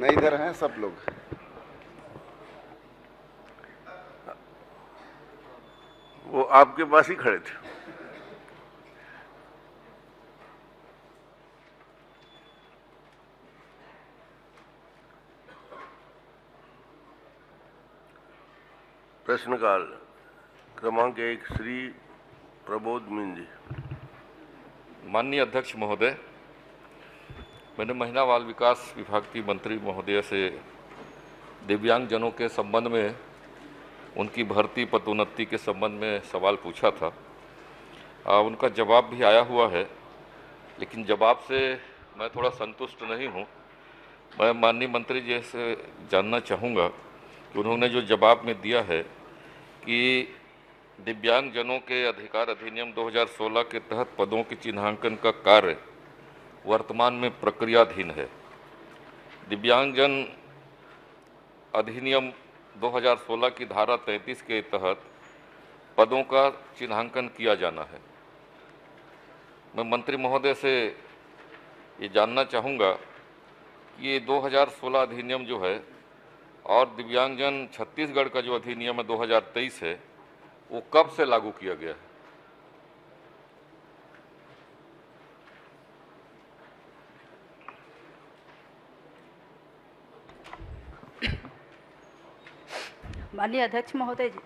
नहीं, इधर हैं सब लोग। वो आपके पास ही खड़े थे। प्रश्नकाल क्रमांक 1 श्री प्रबोध मीन जी। माननीय अध्यक्ष महोदय, मैंने महिला बाल विकास विभाग की मंत्री महोदय से दिव्यांगजनों के संबंध में, उनकी भर्ती पदोन्नति के संबंध में सवाल पूछा था। उनका जवाब भी आया हुआ है, लेकिन जवाब से मैं थोड़ा संतुष्ट नहीं हूँ। मैं माननीय मंत्री जी से जानना चाहूँगा कि उन्होंने जो जवाब में दिया है कि दिव्यांगजनों के अधिकार अधिनियम 2016 के तहत पदों के चिन्हांकन का कार्य वर्तमान में प्रक्रियाधीन है। दिव्यांगजन अधिनियम 2016 की धारा 33 के तहत पदों का चिन्हांकन किया जाना है। मैं मंत्री महोदय से ये जानना चाहूँगा कि ये 2016 अधिनियम जो है और दिव्यांगजन छत्तीसगढ़ का जो अधिनियम है 2023 है, वो कब से लागू किया गया है? माननीय अध्यक्ष महोदय जी,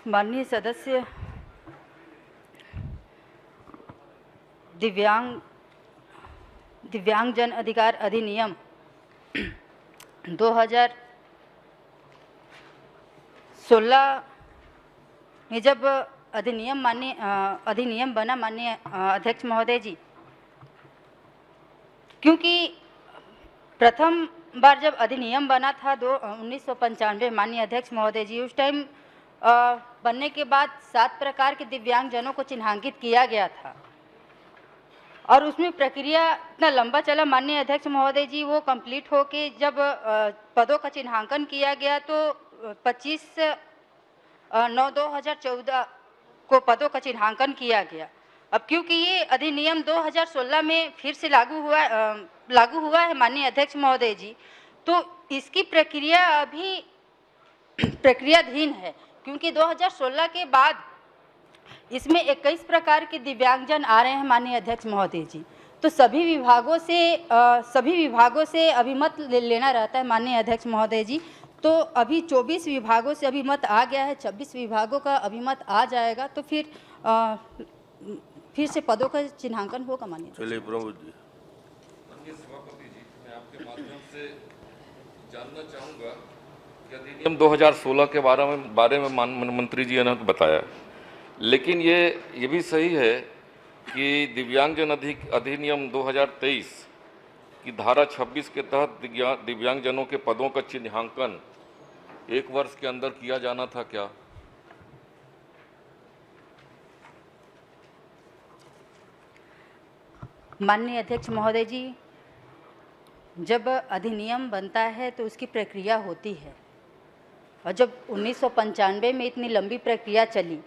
माननीय सदस्य, दिव्यांगजन अधिकार अधिनियम 2016 में जब अधिनियम बना माननीय अध्यक्ष महोदय जी, क्योंकि प्रथम बार जब अधिनियम बना था 1995 माननीय अध्यक्ष महोदय जी, उस टाइम बनने के बाद 7 प्रकार के दिव्यांगजनों को चिन्हांकित किया गया था और उसमें प्रक्रिया इतना लंबा चला माननीय अध्यक्ष महोदय जी। वो कंप्लीट होके जब पदों का चिन्हांकन किया गया तो 25/9/2014 को पदों का चिन्हांकन किया गया। अब क्योंकि ये अधिनियम 2016 में फिर से लागू हुआ है माननीय अध्यक्ष महोदय जी, तो इसकी प्रक्रिया अभी प्रक्रियाधीन है, क्योंकि 2016 के बाद इसमें 21 प्रकार के दिव्यांगजन आ रहे हैं माननीय अध्यक्ष महोदय जी। तो सभी विभागों से अभिमत लेना रहता है माननीय अध्यक्ष महोदय जी। तो अभी 24 विभागों से अभिमत आ गया है, 26 विभागों का अभिमत आ जाएगा, तो फिर से पदों का चिन्हांकन होगा माननीय। चलिए प्रभु जी। माननीय सभापति जी, मैं आपके माध्यम से जानना चाहूँगा कि अधिनियम 2016 के बारे में मंत्री जी ने बताया, लेकिन ये भी सही है कि दिव्यांगजन अधिनियम 2023 की धारा 26 के तहत दिव्यांगजनों के पदों का चिन्हांकन 1 वर्ष के अंदर किया जाना था क्या? माननीय अध्यक्ष महोदय जी, जब अधिनियम बनता है तो उसकी प्रक्रिया होती है, और जब 1995 में इतनी लंबी प्रक्रिया चली,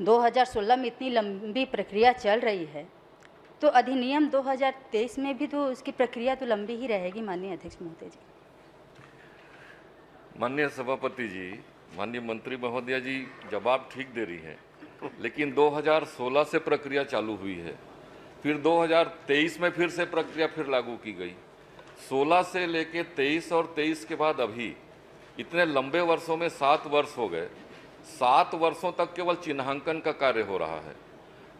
2016 में इतनी लंबी प्रक्रिया चल रही है, तो अधिनियम 2023 में भी तो उसकी प्रक्रिया तो लंबी ही रहेगी माननीय अध्यक्ष महोदय जी। माननीय सभापति जी, माननीय मंत्री महोदया जी जवाब ठीक दे रही हैं, लेकिन 2016 से प्रक्रिया चालू हुई है, फिर 2023 में फिर से प्रक्रिया फिर लागू की गई। 16 से लेके 23 और 23 के बाद अभी इतने लंबे वर्षों में 7 वर्ष हो गए। 7 वर्षों तक केवल चिन्हांकन का कार्य हो रहा है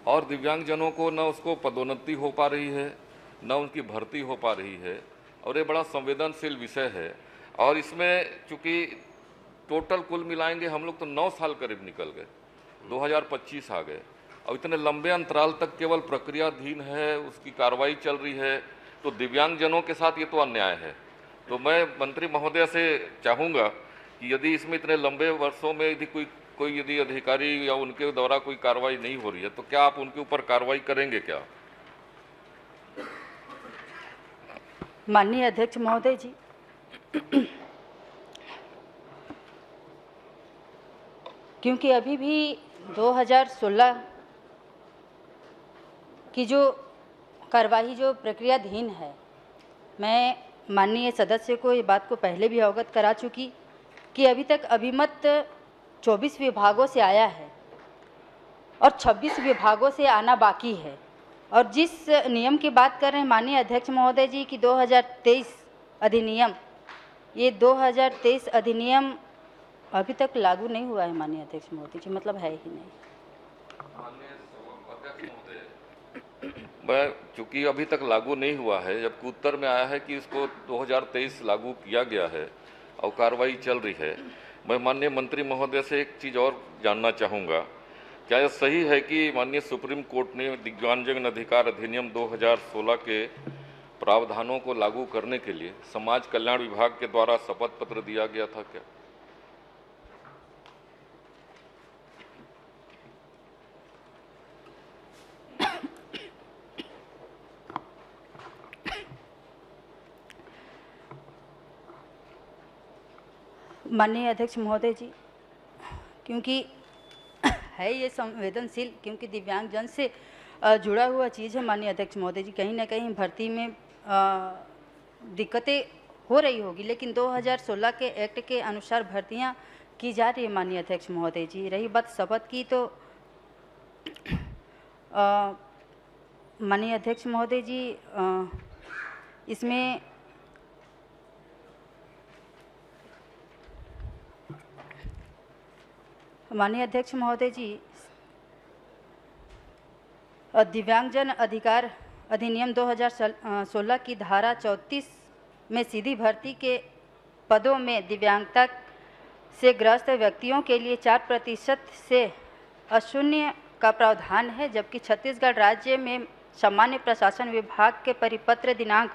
और दिव्यांगजनों को न उसको पदोन्नति हो पा रही है, न उनकी भर्ती हो पा रही है, और ये बड़ा संवेदनशील विषय है। और इसमें चूँकि टोटल कुल मिलाएंगे हम लोग तो 9 साल करीब निकल गए, 2025 आ गए, और इतने लंबे अंतराल तक केवल प्रक्रियाधीन है, उसकी कार्रवाई चल रही है, तो दिव्यांगजनों के साथ ये तो अन्याय है। तो मैं मंत्री महोदय से चाहूँगा कि यदि इसमें इतने लंबे वर्षों में यदि कोई यदि अधिकारी या उनके द्वारा कोई कार्रवाई नहीं हो रही है, तो क्या आप उनके ऊपर कार्रवाई करेंगे क्या? माननीय अध्यक्ष महोदय जी, क्योंकि अभी भी 2016 की जो कार्यवाही जो प्रक्रियाधीन है, मैं माननीय सदस्य को ये बात को पहले भी अवगत करा चुकी कि अभी तक अभिमत 24 विभागों से आया है और 26 विभागों से आना बाकी है। और जिस नियम की बात कर रहे हैं माननीय अध्यक्ष महोदय जी कि 2023 अधिनियम, ये 2023 अधिनियम अभी तक लागू नहीं हुआ है माननीय अध्यक्ष महोदय जी, मतलब है ही नहीं। मैं चूंकि अभी तक लागू नहीं हुआ है, जबकि उत्तर में आया है कि इसको 2023 लागू किया गया है और कार्रवाई चल रही है। मैं माननीय मंत्री महोदय से एक चीज़ और जानना चाहूँगा, क्या यह सही है कि माननीय सुप्रीम कोर्ट ने दिव्यांगजन अधिकार अधिनियम 2016 के प्रावधानों को लागू करने के लिए समाज कल्याण विभाग के द्वारा शपथ पत्र दिया गया था क्या? माननीय अध्यक्ष महोदय जी, क्योंकि है ये संवेदनशील, क्योंकि दिव्यांगजन से जुड़ा हुआ चीज़ है माननीय अध्यक्ष महोदय जी, कहीं ना कहीं भर्ती में दिक्कतें हो रही होगी, लेकिन 2016 के एक्ट के अनुसार भर्तियां की जा रही है माननीय अध्यक्ष महोदय जी। रही बात शपथ की, तो माननीय अध्यक्ष महोदय जी इसमें माननीय अध्यक्ष महोदय जी दिव्यांगजन अधिकार अधिनियम 2016 की धारा 34 में सीधी भर्ती के पदों में दिव्यांगता से ग्रस्त व्यक्तियों के लिए 4% से अशून्य का प्रावधान है, जबकि छत्तीसगढ़ राज्य में सामान्य प्रशासन विभाग के परिपत्र दिनांक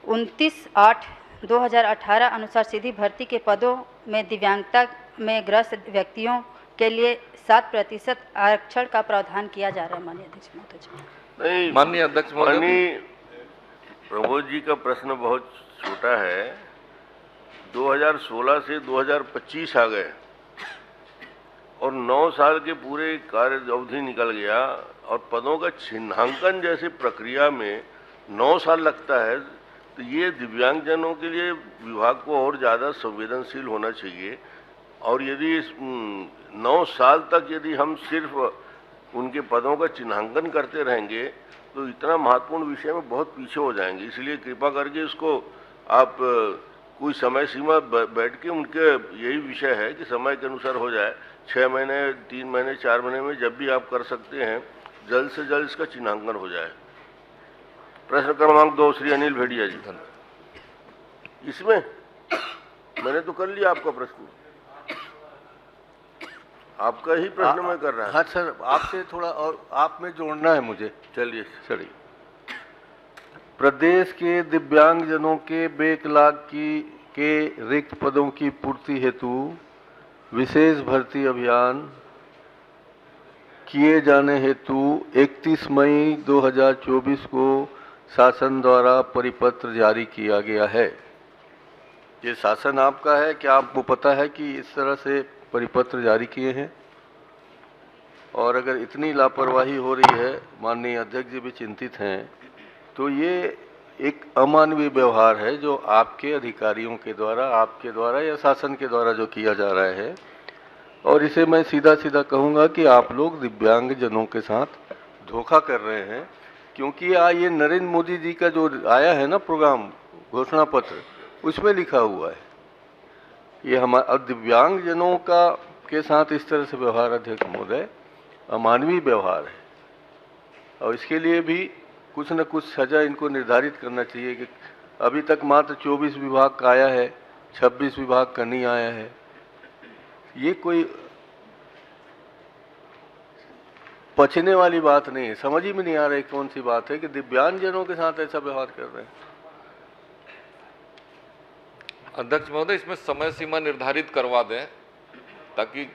29/8/2018 अनुसार सीधी भर्ती के पदों में दिव्यांगता में ग्रस्त व्यक्तियों के लिए 7% आरक्षण का प्रावधान किया जा रहा है माननीय अध्यक्ष महोदय जी। नहीं, माननीय अध्यक्ष महोदय, प्रमोद जी का प्रश्न बहुत छोटा है। 2016 से 2025 आ गए और 9 साल के पूरे कार्य अवधि निकल गया और पदों का चिन्हांकन जैसी प्रक्रिया में 9 साल लगता है, तो ये दिव्यांगजनों के लिए विभाग को और ज़्यादा संवेदनशील होना चाहिए। और यदि इस 9 साल तक यदि हम सिर्फ उनके पदों का चिन्हांकन करते रहेंगे तो इतना महत्वपूर्ण विषय में बहुत पीछे हो जाएंगे। इसलिए कृपा करके इसको आप कोई समय सीमा बैठ के, उनके यही विषय है कि समय के अनुसार हो जाए, 6 महीने, 3 महीने, 4 महीने में जब भी आप कर सकते हैं, जल्द से जल्द इसका चिन्हांकन हो जाए। प्रश्न क्रमांक 2 श्री अनिल भेड़िया जी। इसमें मैंने तो कर लिया आपका प्रश्न, आपका ही प्रश्न मैं कर रहा हूँ। हाँ सर, आपसे थोड़ा और आप में जोड़ना है मुझे। चलिए चलिए। प्रदेश के दिव्यांगजनों के बैकलॉग के रिक्त पदों की पूर्ति हेतु विशेष भर्ती अभियान किए जाने हेतु 31 मई 2024 को शासन द्वारा परिपत्र जारी किया गया है। ये शासन आपका है, क्या आपको पता है कि इस तरह से परिपत्र जारी किए हैं? और अगर इतनी लापरवाही हो रही है, माननीय अध्यक्ष जी भी चिंतित हैं, तो ये एक अमानवीय व्यवहार है जो आपके अधिकारियों के द्वारा, आपके द्वारा या शासन के द्वारा जो किया जा रहा है। और इसे मैं सीधा सीधा कहूँगा कि आप लोग दिव्यांगजनों के साथ धोखा कर रहे हैं, क्योंकि ये नरेंद्र मोदी जी का जो आया है ना प्रोग्राम, घोषणा पत्र, उसमें लिखा हुआ है ये हमारे दिव्यांगजनों का के साथ इस तरह से व्यवहार अध्यक्ष महोदय अमानवीय व्यवहार है। और इसके लिए भी कुछ न कुछ सजा इनको निर्धारित करना चाहिए कि अभी तक मात्र 24 विभाग का आया है, 26 विभाग का नहीं आया है। ये कोई पचने वाली बात नहीं है, समझ ही में नहीं आ रही कौन सी बात है कि दिव्यांगजनों के साथ ऐसा व्यवहार कर रहे हैं। अध्यक्ष महोदय, इसमें समय सीमा निर्धारित करवा दें ताकि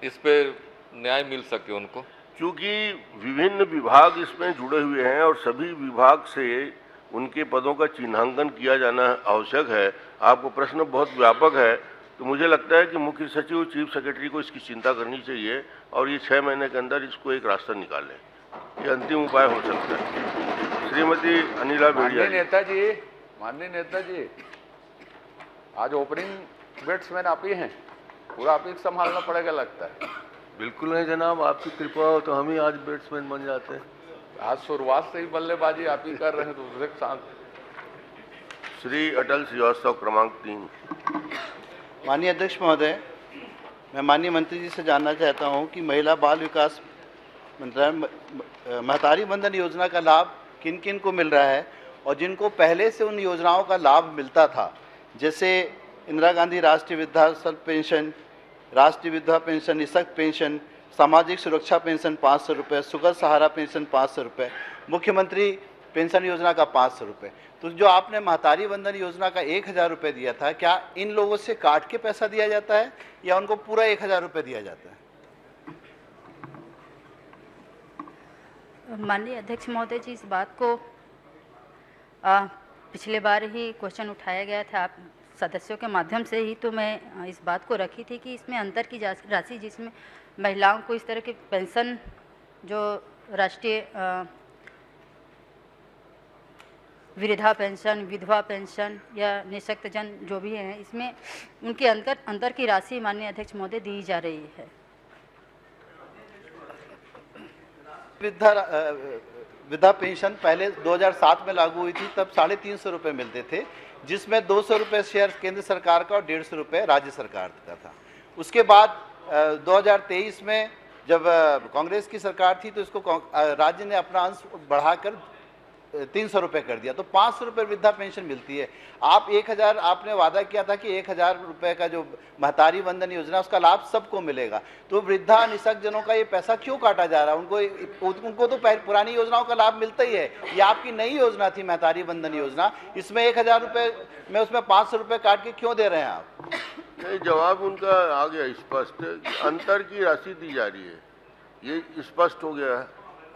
इस पे न्याय मिल सके उनको। क्योंकि विभिन्न विभाग इसमें जुड़े हुए हैं और सभी विभाग से उनके पदों का चिन्हांकन किया जाना आवश्यक है। आपको प्रश्न बहुत व्यापक है, तो मुझे लगता है कि मुख्य सचिव, चीफ सेक्रेटरी को इसकी चिंता करनी चाहिए और ये 6 महीने के अंदर इसको एक रास्ता निकालें। ये अंतिम उपाय हो सकता है। श्रीमती अनिला भेड़िया जी। माननीय नेताजी, आज ओपनिंग बैट्समैन आप ही हैं, पूरा आप ही संभालना पड़ेगा लगता है। बिल्कुल नहीं जनाब, आपकी कृपा हो तो हम ही आज बैट्समैन बन जाते हैं। आज शुरुआत से ही बल्लेबाजी आप ही कर रहे हैं, दूसरे के साथ। श्री अटल श्रीवास्तव, क्रमांक 3। माननीय अध्यक्ष महोदय, मैं माननीय मंत्री जी से जानना चाहता हूं कि महिला बाल विकास मंत्रालय महतारी वंदन योजना का लाभ किन किन को मिल रहा है, और जिनको पहले से उन योजनाओं का लाभ मिलता था, जैसे इंदिरा गांधी राष्ट्रीय वृद्धावस्था पेंशन, राष्ट्रीय विधवा पेंशन, निःशक्त पेंशन, सामाजिक सुरक्षा पेंशन 500 रुपये, सुगर सहारा पेंशन 500 रुपये, मुख्यमंत्री पेंशन योजना का 500 रुपये। तो जो आपने महतारी वंदन योजना का 1000 रुपये दिया था, क्या इन लोगों से काट के पैसा दिया जाता है या उनको पूरा 1000 रुपये दिया जाता है? माननीय अध्यक्ष महोदय जी, इस बात को पिछले बार ही क्वेश्चन उठाया गया था आप सदस्यों के माध्यम से ही, तो मैं इस बात को रखी थी कि इसमें अंतर की राशि जिसमें महिलाओं को इस तरह की पेंशन, जो राष्ट्रीय वृद्धा पेंशन, विधवा पेंशन या निःशक्त जन जो भी हैं, इसमें उनके अंतर की राशि माननीय अध्यक्ष महोदय दी जा रही है। वृद्धा पेंशन पहले 2007 में लागू हुई थी, तब 350 रुपये मिलते थे, जिसमें 200 रुपये शेयर केंद्र सरकार का और 150 रुपये राज्य सरकार का था। उसके बाद 2023 में जब कांग्रेस की सरकार थी तो इसको राज्य ने अपना अंश बढ़ाकर 300 रुपये कर दिया, तो 500 रुपये वृद्धा पेंशन मिलती है। आप 1000, आपने वादा किया था कि 1000 रुपये का जो महतारी वंदन योजना, उसका लाभ सबको मिलेगा, तो वृद्धा निःशक्त जनों का ये पैसा क्यों काटा जा रहा है? उनको तो पुरानी योजनाओं का लाभ मिलता ही है। ये आपकी नई योजना थी महतारी वंदन योजना, इसमें 1000 रुपये में उसमें 500 रुपये काट के क्यों दे रहे हैं आप? नहीं, जवाब उनका आ गया स्पष्ट, अंतर की राशि दी जा रही है, ये स्पष्ट हो गया है,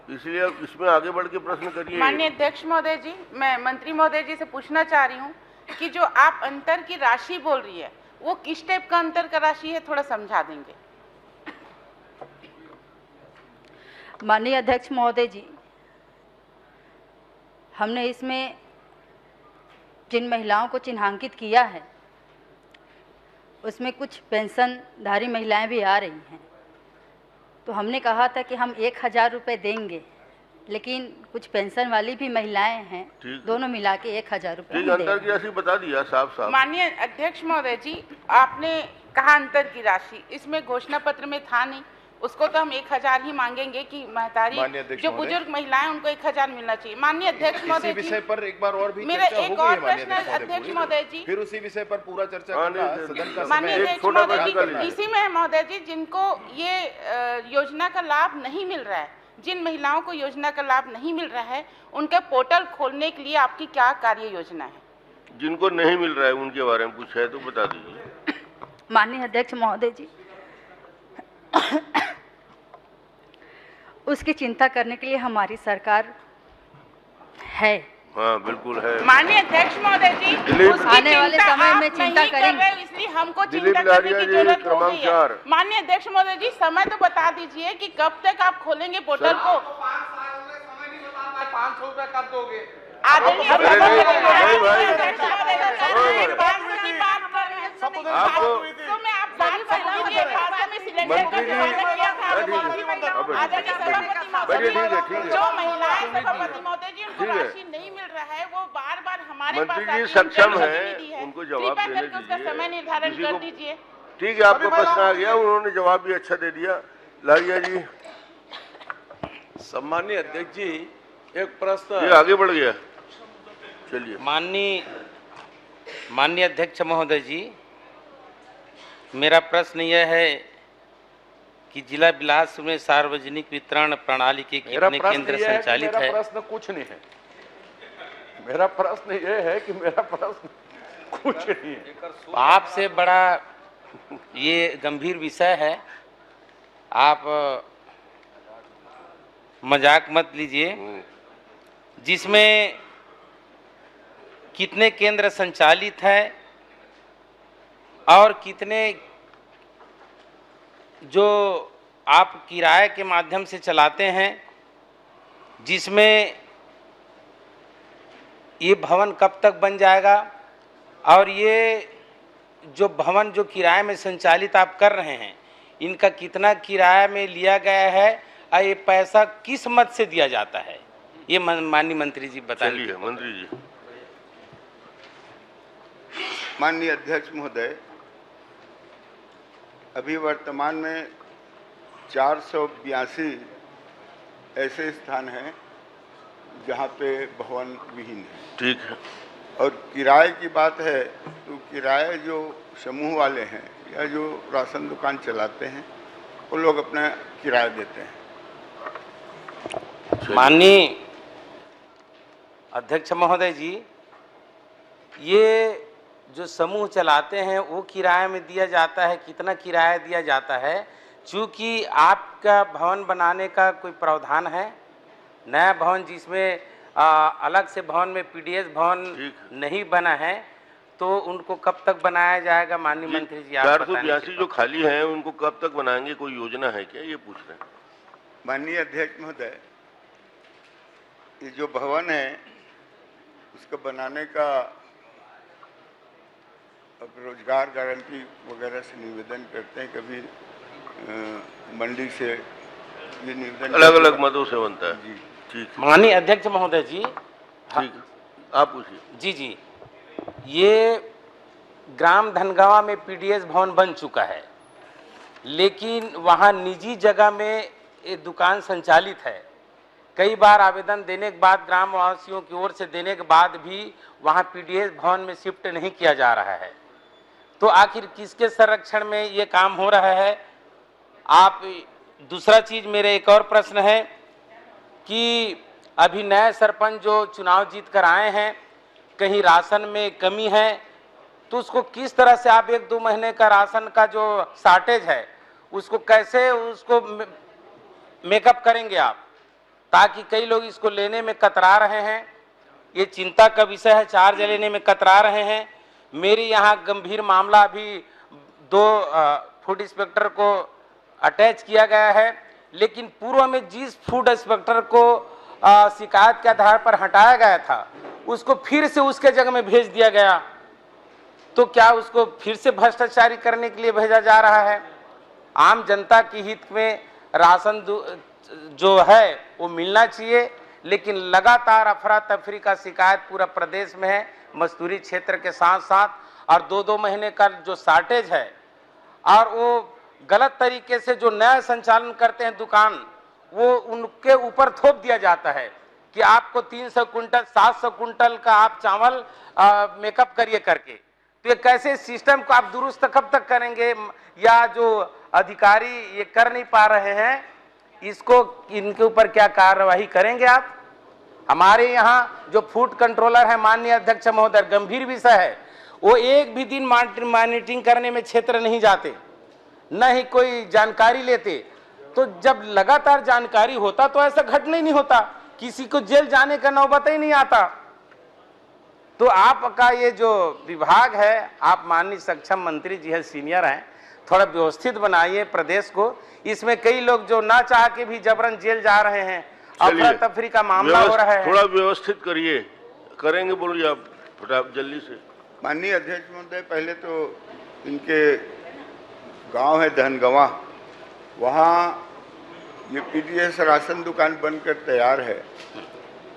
इसलिए अब इसमें आगे बढ़ के प्रश्न करिए। माननीय अध्यक्ष महोदय जी, मैं मंत्री महोदय जी से पूछना चाह रही हूँ कि जो आप अंतर की राशि बोल रही है, वो किस टाइप का अंतर का राशि है, थोड़ा समझा देंगे? माननीय अध्यक्ष महोदय जी, हमने इसमें जिन महिलाओं को चिन्हांकित किया है, उसमें कुछ पेंशनधारी महिलाएं भी आ रही हैं, तो हमने कहा था कि हम 1000 रुपये देंगे, लेकिन कुछ पेंशन वाली भी महिलाएं हैं, दोनों मिला के 1000 रुपये। अंतर की राशि बता दिया साफ साफ। माननीय अध्यक्ष महोदय जी, आपने कहा अंतर की राशि, इसमें घोषणा पत्र में था नहीं, उसको तो हम 1000 ही मांगेंगे कि महतारी जो बुजुर्ग महिलाएं उनको 1000 मिलना चाहिए। माननीय अध्यक्ष महोदय जी, विषय पर एक बार और भी मेरा एक और प्रश्न है अध्यक्ष महोदय जी, फिर उसी विषय पर पूरा चर्चा करना सदन का माननीय अध्यक्ष महोदय जी, इसी में है महोदय जी, जिनको ये योजना का लाभ नहीं मिल रहा है, जिन महिलाओं को योजना का लाभ नहीं मिल रहा है, उनका पोर्टल खोलने के लिए आपकी क्या कार्य योजना है? जिनको नहीं मिल रहा है उनके बारे में कुछ है तो बता दीजिए। माननीय अध्यक्ष महोदय जी, उसकी चिंता करने के लिए हमारी सरकार है। हाँ बिल्कुल है। माननीय अध्यक्ष महोदय जी, आने वाले समय में चिंता करेंगे, इसलिए हमको चिंता करने की जरूरत हो गई है। माननीय अध्यक्ष महोदय जी, समय तो बता दीजिए कि कब तक आप खोलेंगे पोर्टल को? 500 रुपये कब दोगे? नहीं मिल रहा है, वो बार बार हमारे मंत्री जी सक्षम है, उनको जवाब देने दीजिए, समय निर्धारण कर दीजिए। ठीक है, आपका प्रश्न आ गया, उन्होंने जवाब भी अच्छा दे दिया। लारिया जी। सम्माननीय अध्यक्ष जी, एक प्रश्न ये आगे बढ़ गया, चलिए। माननीय अध्यक्ष महोदय जी, मेरा प्रश्न यह है कि जिला बिलासपुर में सार्वजनिक वितरण प्रणाली के कितने केंद्र संचालित है? मेरा प्रश्न कुछ नहीं है, मेरा प्रश्न यह है कि मेरा प्रश्न कुछ नहीं है। आपसे बड़ा ये गंभीर विषय है, आप मजाक मत लीजिए, जिसमें कितने केंद्र संचालित है और कितने जो आप किराए के माध्यम से चलाते हैं, जिसमें ये भवन कब तक बन जाएगा और ये जो भवन जो किराए में संचालित आप कर रहे हैं इनका कितना किराया में लिया गया है और ये पैसा किस मद से दिया जाता है, ये माननीय मंत्री जी बताइए। मंत्री जी। माननीय अध्यक्ष महोदय, अभी वर्तमान में 482 ऐसे स्थान हैं जहाँ पे भवन विहीन है। ठीक है। और किराए की बात है तो किराए जो समूह वाले हैं या जो राशन दुकान चलाते हैं वो लोग अपना किराया देते हैं। माननीय अध्यक्ष महोदय जी, ये जो समूह चलाते हैं वो किराए में दिया जाता है, कितना किराया दिया जाता है? चूँकि आपका भवन बनाने का कोई प्रावधान है, नया भवन जिसमें अलग से भवन में पीडीएस भवन नहीं बना है, तो उनको कब तक बनाया जाएगा माननीय मंत्री जी? 482 जो खाली हैं उनको कब तक बनाएंगे, कोई योजना है क्या, ये पूछ रहे हैं। माननीय अध्यक्ष महोदय, ये जो भवन है उसको बनाने का अब रोजगार गारंटी वगैरह से निवेदन करते हैं, कभी मंडी से ये निवेदन अलग अलग मदों से बनता है। जी ठीक। माननीय अध्यक्ष महोदय जी, ठीक, आप पूछिए। जी जी, ये ग्राम धनगावा में पीडीएस भवन बन चुका है, लेकिन वहाँ निजी जगह में ये दुकान संचालित है। कई बार आवेदन देने के बाद, ग्रामवासियों की ओर से देने के बाद भी वहाँ पीडीएस भवन में शिफ्ट नहीं किया जा रहा है। तो आखिर किसके संरक्षण में ये काम हो रहा है? आप दूसरा चीज, मेरे एक और प्रश्न है कि अभी नए सरपंच जो चुनाव जीत कर आए हैं, कहीं राशन में कमी है, तो उसको किस तरह से आप 1-2 महीने का राशन का जो शॉर्टेज है उसको कैसे उसको मेकअप करेंगे आप, ताकि कई लोग इसको लेने में कतरा रहे हैं। ये चिंता का विषय है, चार्ज लेने में कतरा रहे हैं। मेरे यहाँ गंभीर मामला, अभी 2 फूड इंस्पेक्टर को अटैच किया गया है, लेकिन पूर्व में जिस फूड इंस्पेक्टर को शिकायत के आधार पर हटाया गया था उसको फिर से उसके जगह में भेज दिया गया। तो क्या उसको फिर से भ्रष्टाचारी करने के लिए भेजा जा रहा है? आम जनता के हित में राशन जो है वो मिलना चाहिए, लेकिन लगातार अफरा तफरी का शिकायत पूरा प्रदेश में है, मस्तूरी क्षेत्र के साथ साथ। और 2-2 महीने का जो शॉर्टेज है, और वो गलत तरीके से जो नया संचालन करते हैं दुकान, वो उनके ऊपर थोप दिया जाता है कि आपको 300 कुंटल 700 कुंटल का आप चावल मेकअप करिए करके। तो ये कैसे सिस्टम को आप दुरुस्त कब तक करेंगे? या जो अधिकारी ये कर नहीं पा रहे हैं, इसको इनके ऊपर क्या कार्यवाही करेंगे आप? हमारे यहाँ जो फूड कंट्रोलर है माननीय अध्यक्ष महोदय, गंभीर विषय है, वो एक भी दिन मॉनिटरिंग करने में क्षेत्र नहीं जाते, न ही कोई जानकारी लेते। तो जब लगातार जानकारी होता तो ऐसा घटना ही नहीं होता, किसी को जेल जाने का नौबत ही नहीं आता। तो आपका ये जो विभाग है, आप माननीय सक्षम मंत्री जी है, सीनियर हैं, थोड़ा व्यवस्थित बनाइए प्रदेश को। इसमें कई लोग जो ना चाह के भी जबरन जेल जा रहे हैं, अफरा तफरी का मामला हो रहा है। थोड़ा व्यवस्थित करिए, करेंगे बोलिए आप फटाफट जल्दी से। माननीय अध्यक्ष महोदय, पहले तो इनके गांव है धनगवा, वहाँ ये पीडीएस राशन दुकान बनकर तैयार है।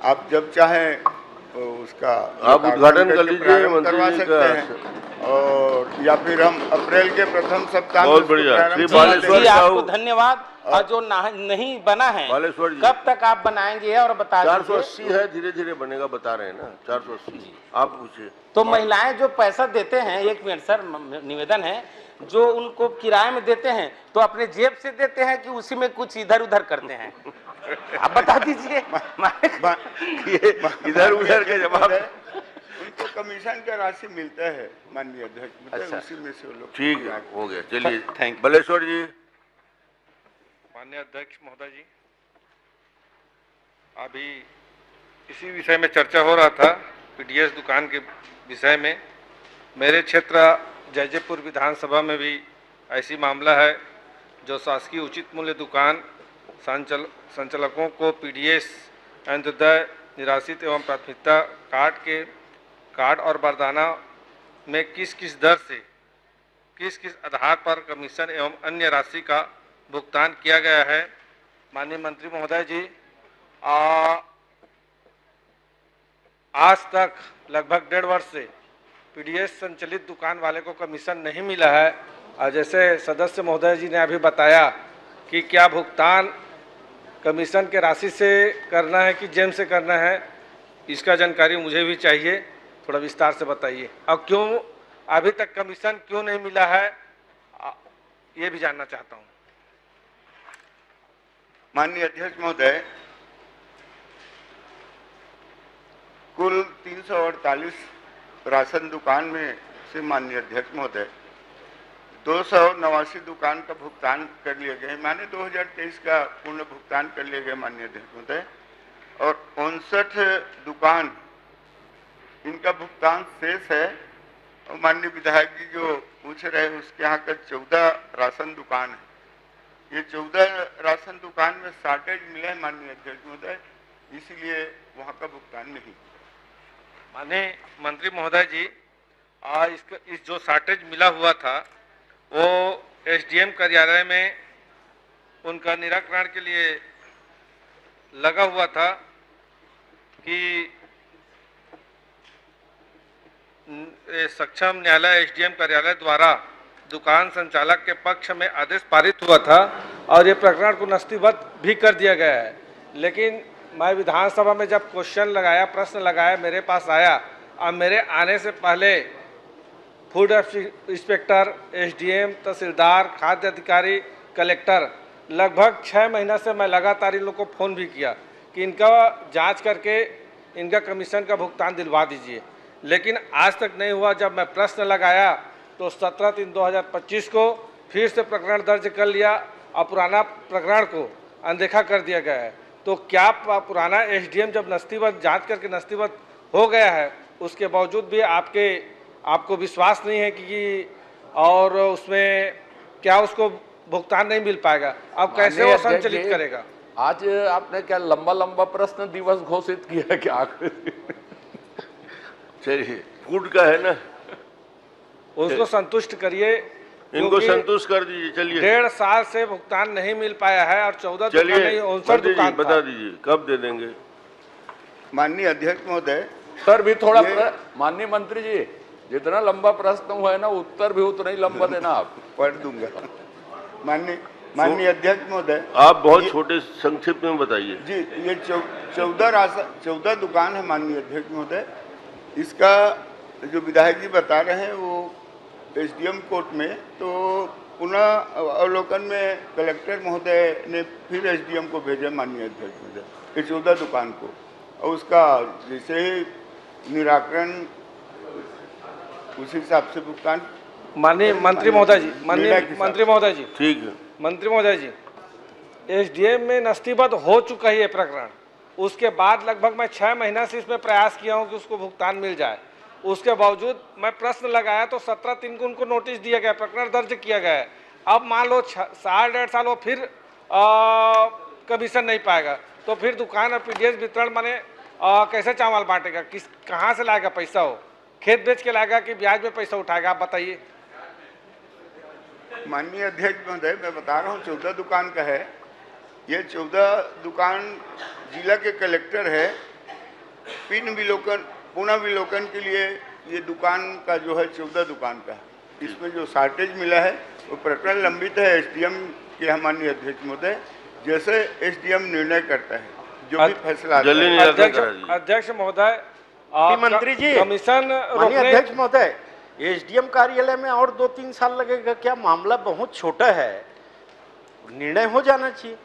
आप जब चाहें तो उसका आप उद्घाटन कर लीजिए, करवा सकते हैं, और या फिर हम अप्रैल के प्रथम सप्ताह में। बहुत बढ़िया, जी आपको धन्यवाद। और जो नहीं बना है कब तक आप बनाएंगे और बता दीजिए। 480 है, धीरे धीरे बनेगा, बता रहे हैं ना 480। आप पूछिए। तो महिलाएं जो पैसा देते हैं, 1 मिनट सर, निवेदन है, जो उनको किराए में देते हैं तो अपने जेब से देते हैं कि उसी में कुछ इधर उधर करते हैं? आप बता दीजिए। इधर उधर के जवाब। उनको कमीशन का राशि मिलता है माननीय अध्यक्ष। अच्छा, उसी में से लोग। ठीक है, हो गया, चलिए। थैंक। बलेश्वर जी। माननीय अध्यक्ष महोदय जी, अभी इसी विषय में चर्चा हो रहा था, पीडीएस दुकान के विषय में। मेरे क्षेत्र जयजयपुर विधानसभा में भी ऐसी मामला है, जो शासकीय उचित मूल्य दुकान संचालकों को पीडीएस अंत्योदय निराश्रित एवं प्राथमिकता कार्ड और बरदाना में किस किस दर से किस किस आधार पर कमीशन एवं अन्य राशि का भुगतान किया गया है। माननीय मंत्री महोदय जी, आज तक लगभग 1.5 वर्ष से पीडीएस संचालित दुकान वाले को कमीशन नहीं मिला है। और जैसे सदस्य महोदय जी ने अभी बताया कि क्या भुगतान कमीशन के राशि से करना है कि जेम से करना है, इसका जानकारी मुझे भी चाहिए, थोड़ा विस्तार से बताइए। और क्यों अभी तक कमीशन क्यों नहीं मिला है, ये भी जानना चाहता हूँ। माननीय अध्यक्ष महोदय, कुल 348 राशन दुकान में से माननीय अध्यक्ष महोदय 289 दुकान का भुगतान कर लिए गए, माने 2023 का पूर्ण भुगतान कर लिए गए माननीय अध्यक्ष महोदय, और 59 दुकान इनका भुगतान शेष है। और माननीय विधायक जी जो पूछ रहे हैं उसके यहाँ का 14 राशन दुकान है, ये 14 राशन दुकान में शॉर्टेज मिला है माननीय अध्यक्ष महोदय, इसीलिए वहाँ का भुगतान नहीं। माननीय मंत्री महोदय जी, इस जो शॉर्टेज मिला हुआ था वो एसडीएम कार्यालय में उनका निराकरण के लिए लगा हुआ था कि सक्षम न्यायालय एसडीएम कार्यालय द्वारा दुकान संचालक के पक्ष में आदेश पारित हुआ था और ये प्रकरण को नस्तीबद्ध भी कर दिया गया है। लेकिन मैं विधानसभा में जब क्वेश्चन लगाया, प्रश्न लगाया, मेरे पास आया और मेरे आने से पहले फूड इंस्पेक्टर, एसडीएम, तहसीलदार, खाद्य अधिकारी, कलेक्टर, लगभग 6 महीना से मैं लगातार इन लोग को फ़ोन भी किया कि इनका जांच करके इनका कमीशन का भुगतान दिलवा दीजिए, लेकिन आज तक नहीं हुआ। जब मैं प्रश्न लगाया तो 17/3/2025 को फिर से प्रकरण दर्ज कर लिया और पुराना प्रकरण को अनदेखा कर दिया गया है। तो क्या पुराना एसडीएम जब नस्तीबद्ध जांच करके नस्तीबद्ध हो गया है, उसके बावजूद भी आपको विश्वास नहीं है कि और उसमें क्या उसको भुगतान नहीं मिल पाएगा? अब कैसे वो संचालित करेगा? आज आपने क्या लंबा प्रश्न दिवस घोषित किया क्या? चलिए, फूड का है ना, उसको संतुष्ट करिए, इनको संतुष्ट कर दीजिए। चलिए, 1.5 साल से भुगतान नहीं मिल पाया है और 14 दुकान नहीं, 59 दुकान बता दीजिए कब दे देंगे। माननीय अध्यक्ष महोदय, सर भी थोड़ा माननीय मंत्री जी, जितना लंबा प्रश्न हुआ है ना, उत्तर भी उतना ही लंबा देना। आप पढ़ दूंगा। माननीय अध्यक्ष महोदय, आप बहुत छोटे संक्षिप्त में बताइए जी। ये 14 दुकान है माननीय अध्यक्ष महोदय। इसका जो विधायक जी बता रहे हैं वो एसडीएम कोर्ट में, तो पुनः अवलोकन में कलेक्टर महोदय ने फिर एसडीएम को भेजा माननीय अध्यक्ष महोदय, ये 14 दुकान को, और उसका जैसे ही निराकरण उसी हिसाब से भुगतान। माननीय मंत्री महोदय जी, माननीय मंत्री महोदय जी, ठीक है मंत्री महोदय जी, एसडीएम में नस्तीबद्ध हो चुका है ये प्रकरण। उसके बाद लगभग मैं 6 महीना से इसमें प्रयास किया हूं कि उसको भुगतान मिल जाए। उसके बावजूद मैं प्रश्न लगाया तो 17/3 को उनको नोटिस दिया गया, प्रकरण दर्ज किया गया है। अब मान लो 1.5 साल वो फिर कमीशन नहीं पाएगा, तो फिर दुकान और पीडीएस वितरण माने कैसे चावल बांटेगा? कहाँ से लाएगा पैसा? हो खेत बेच के लाएगा कि ब्याज में पैसा उठाएगा? आप बताइए। माननीय अध्यक्ष महोदय, मैं बता रहा हूँ 14 दुकान का है। ये 14 दुकान जिला के कलेक्टर है। पुनः विलोकन के लिए ये दुकान का जो है 14 दुकान का, इसमें जो शॉर्टेज मिला है वो प्रकरण लंबित है एसडीएम के। माननीय अध्यक्ष महोदय, जैसे एसडीएम निर्णय करता है, जो भी फैसला अध्यक्ष महोदय, मंत्री जी, कमीशन अध्यक्ष महोदय, एसडीएम कार्यालय में और 2-3 साल लगेगा क्या? मामला बहुत छोटा है, निर्णय हो जाना चाहिए।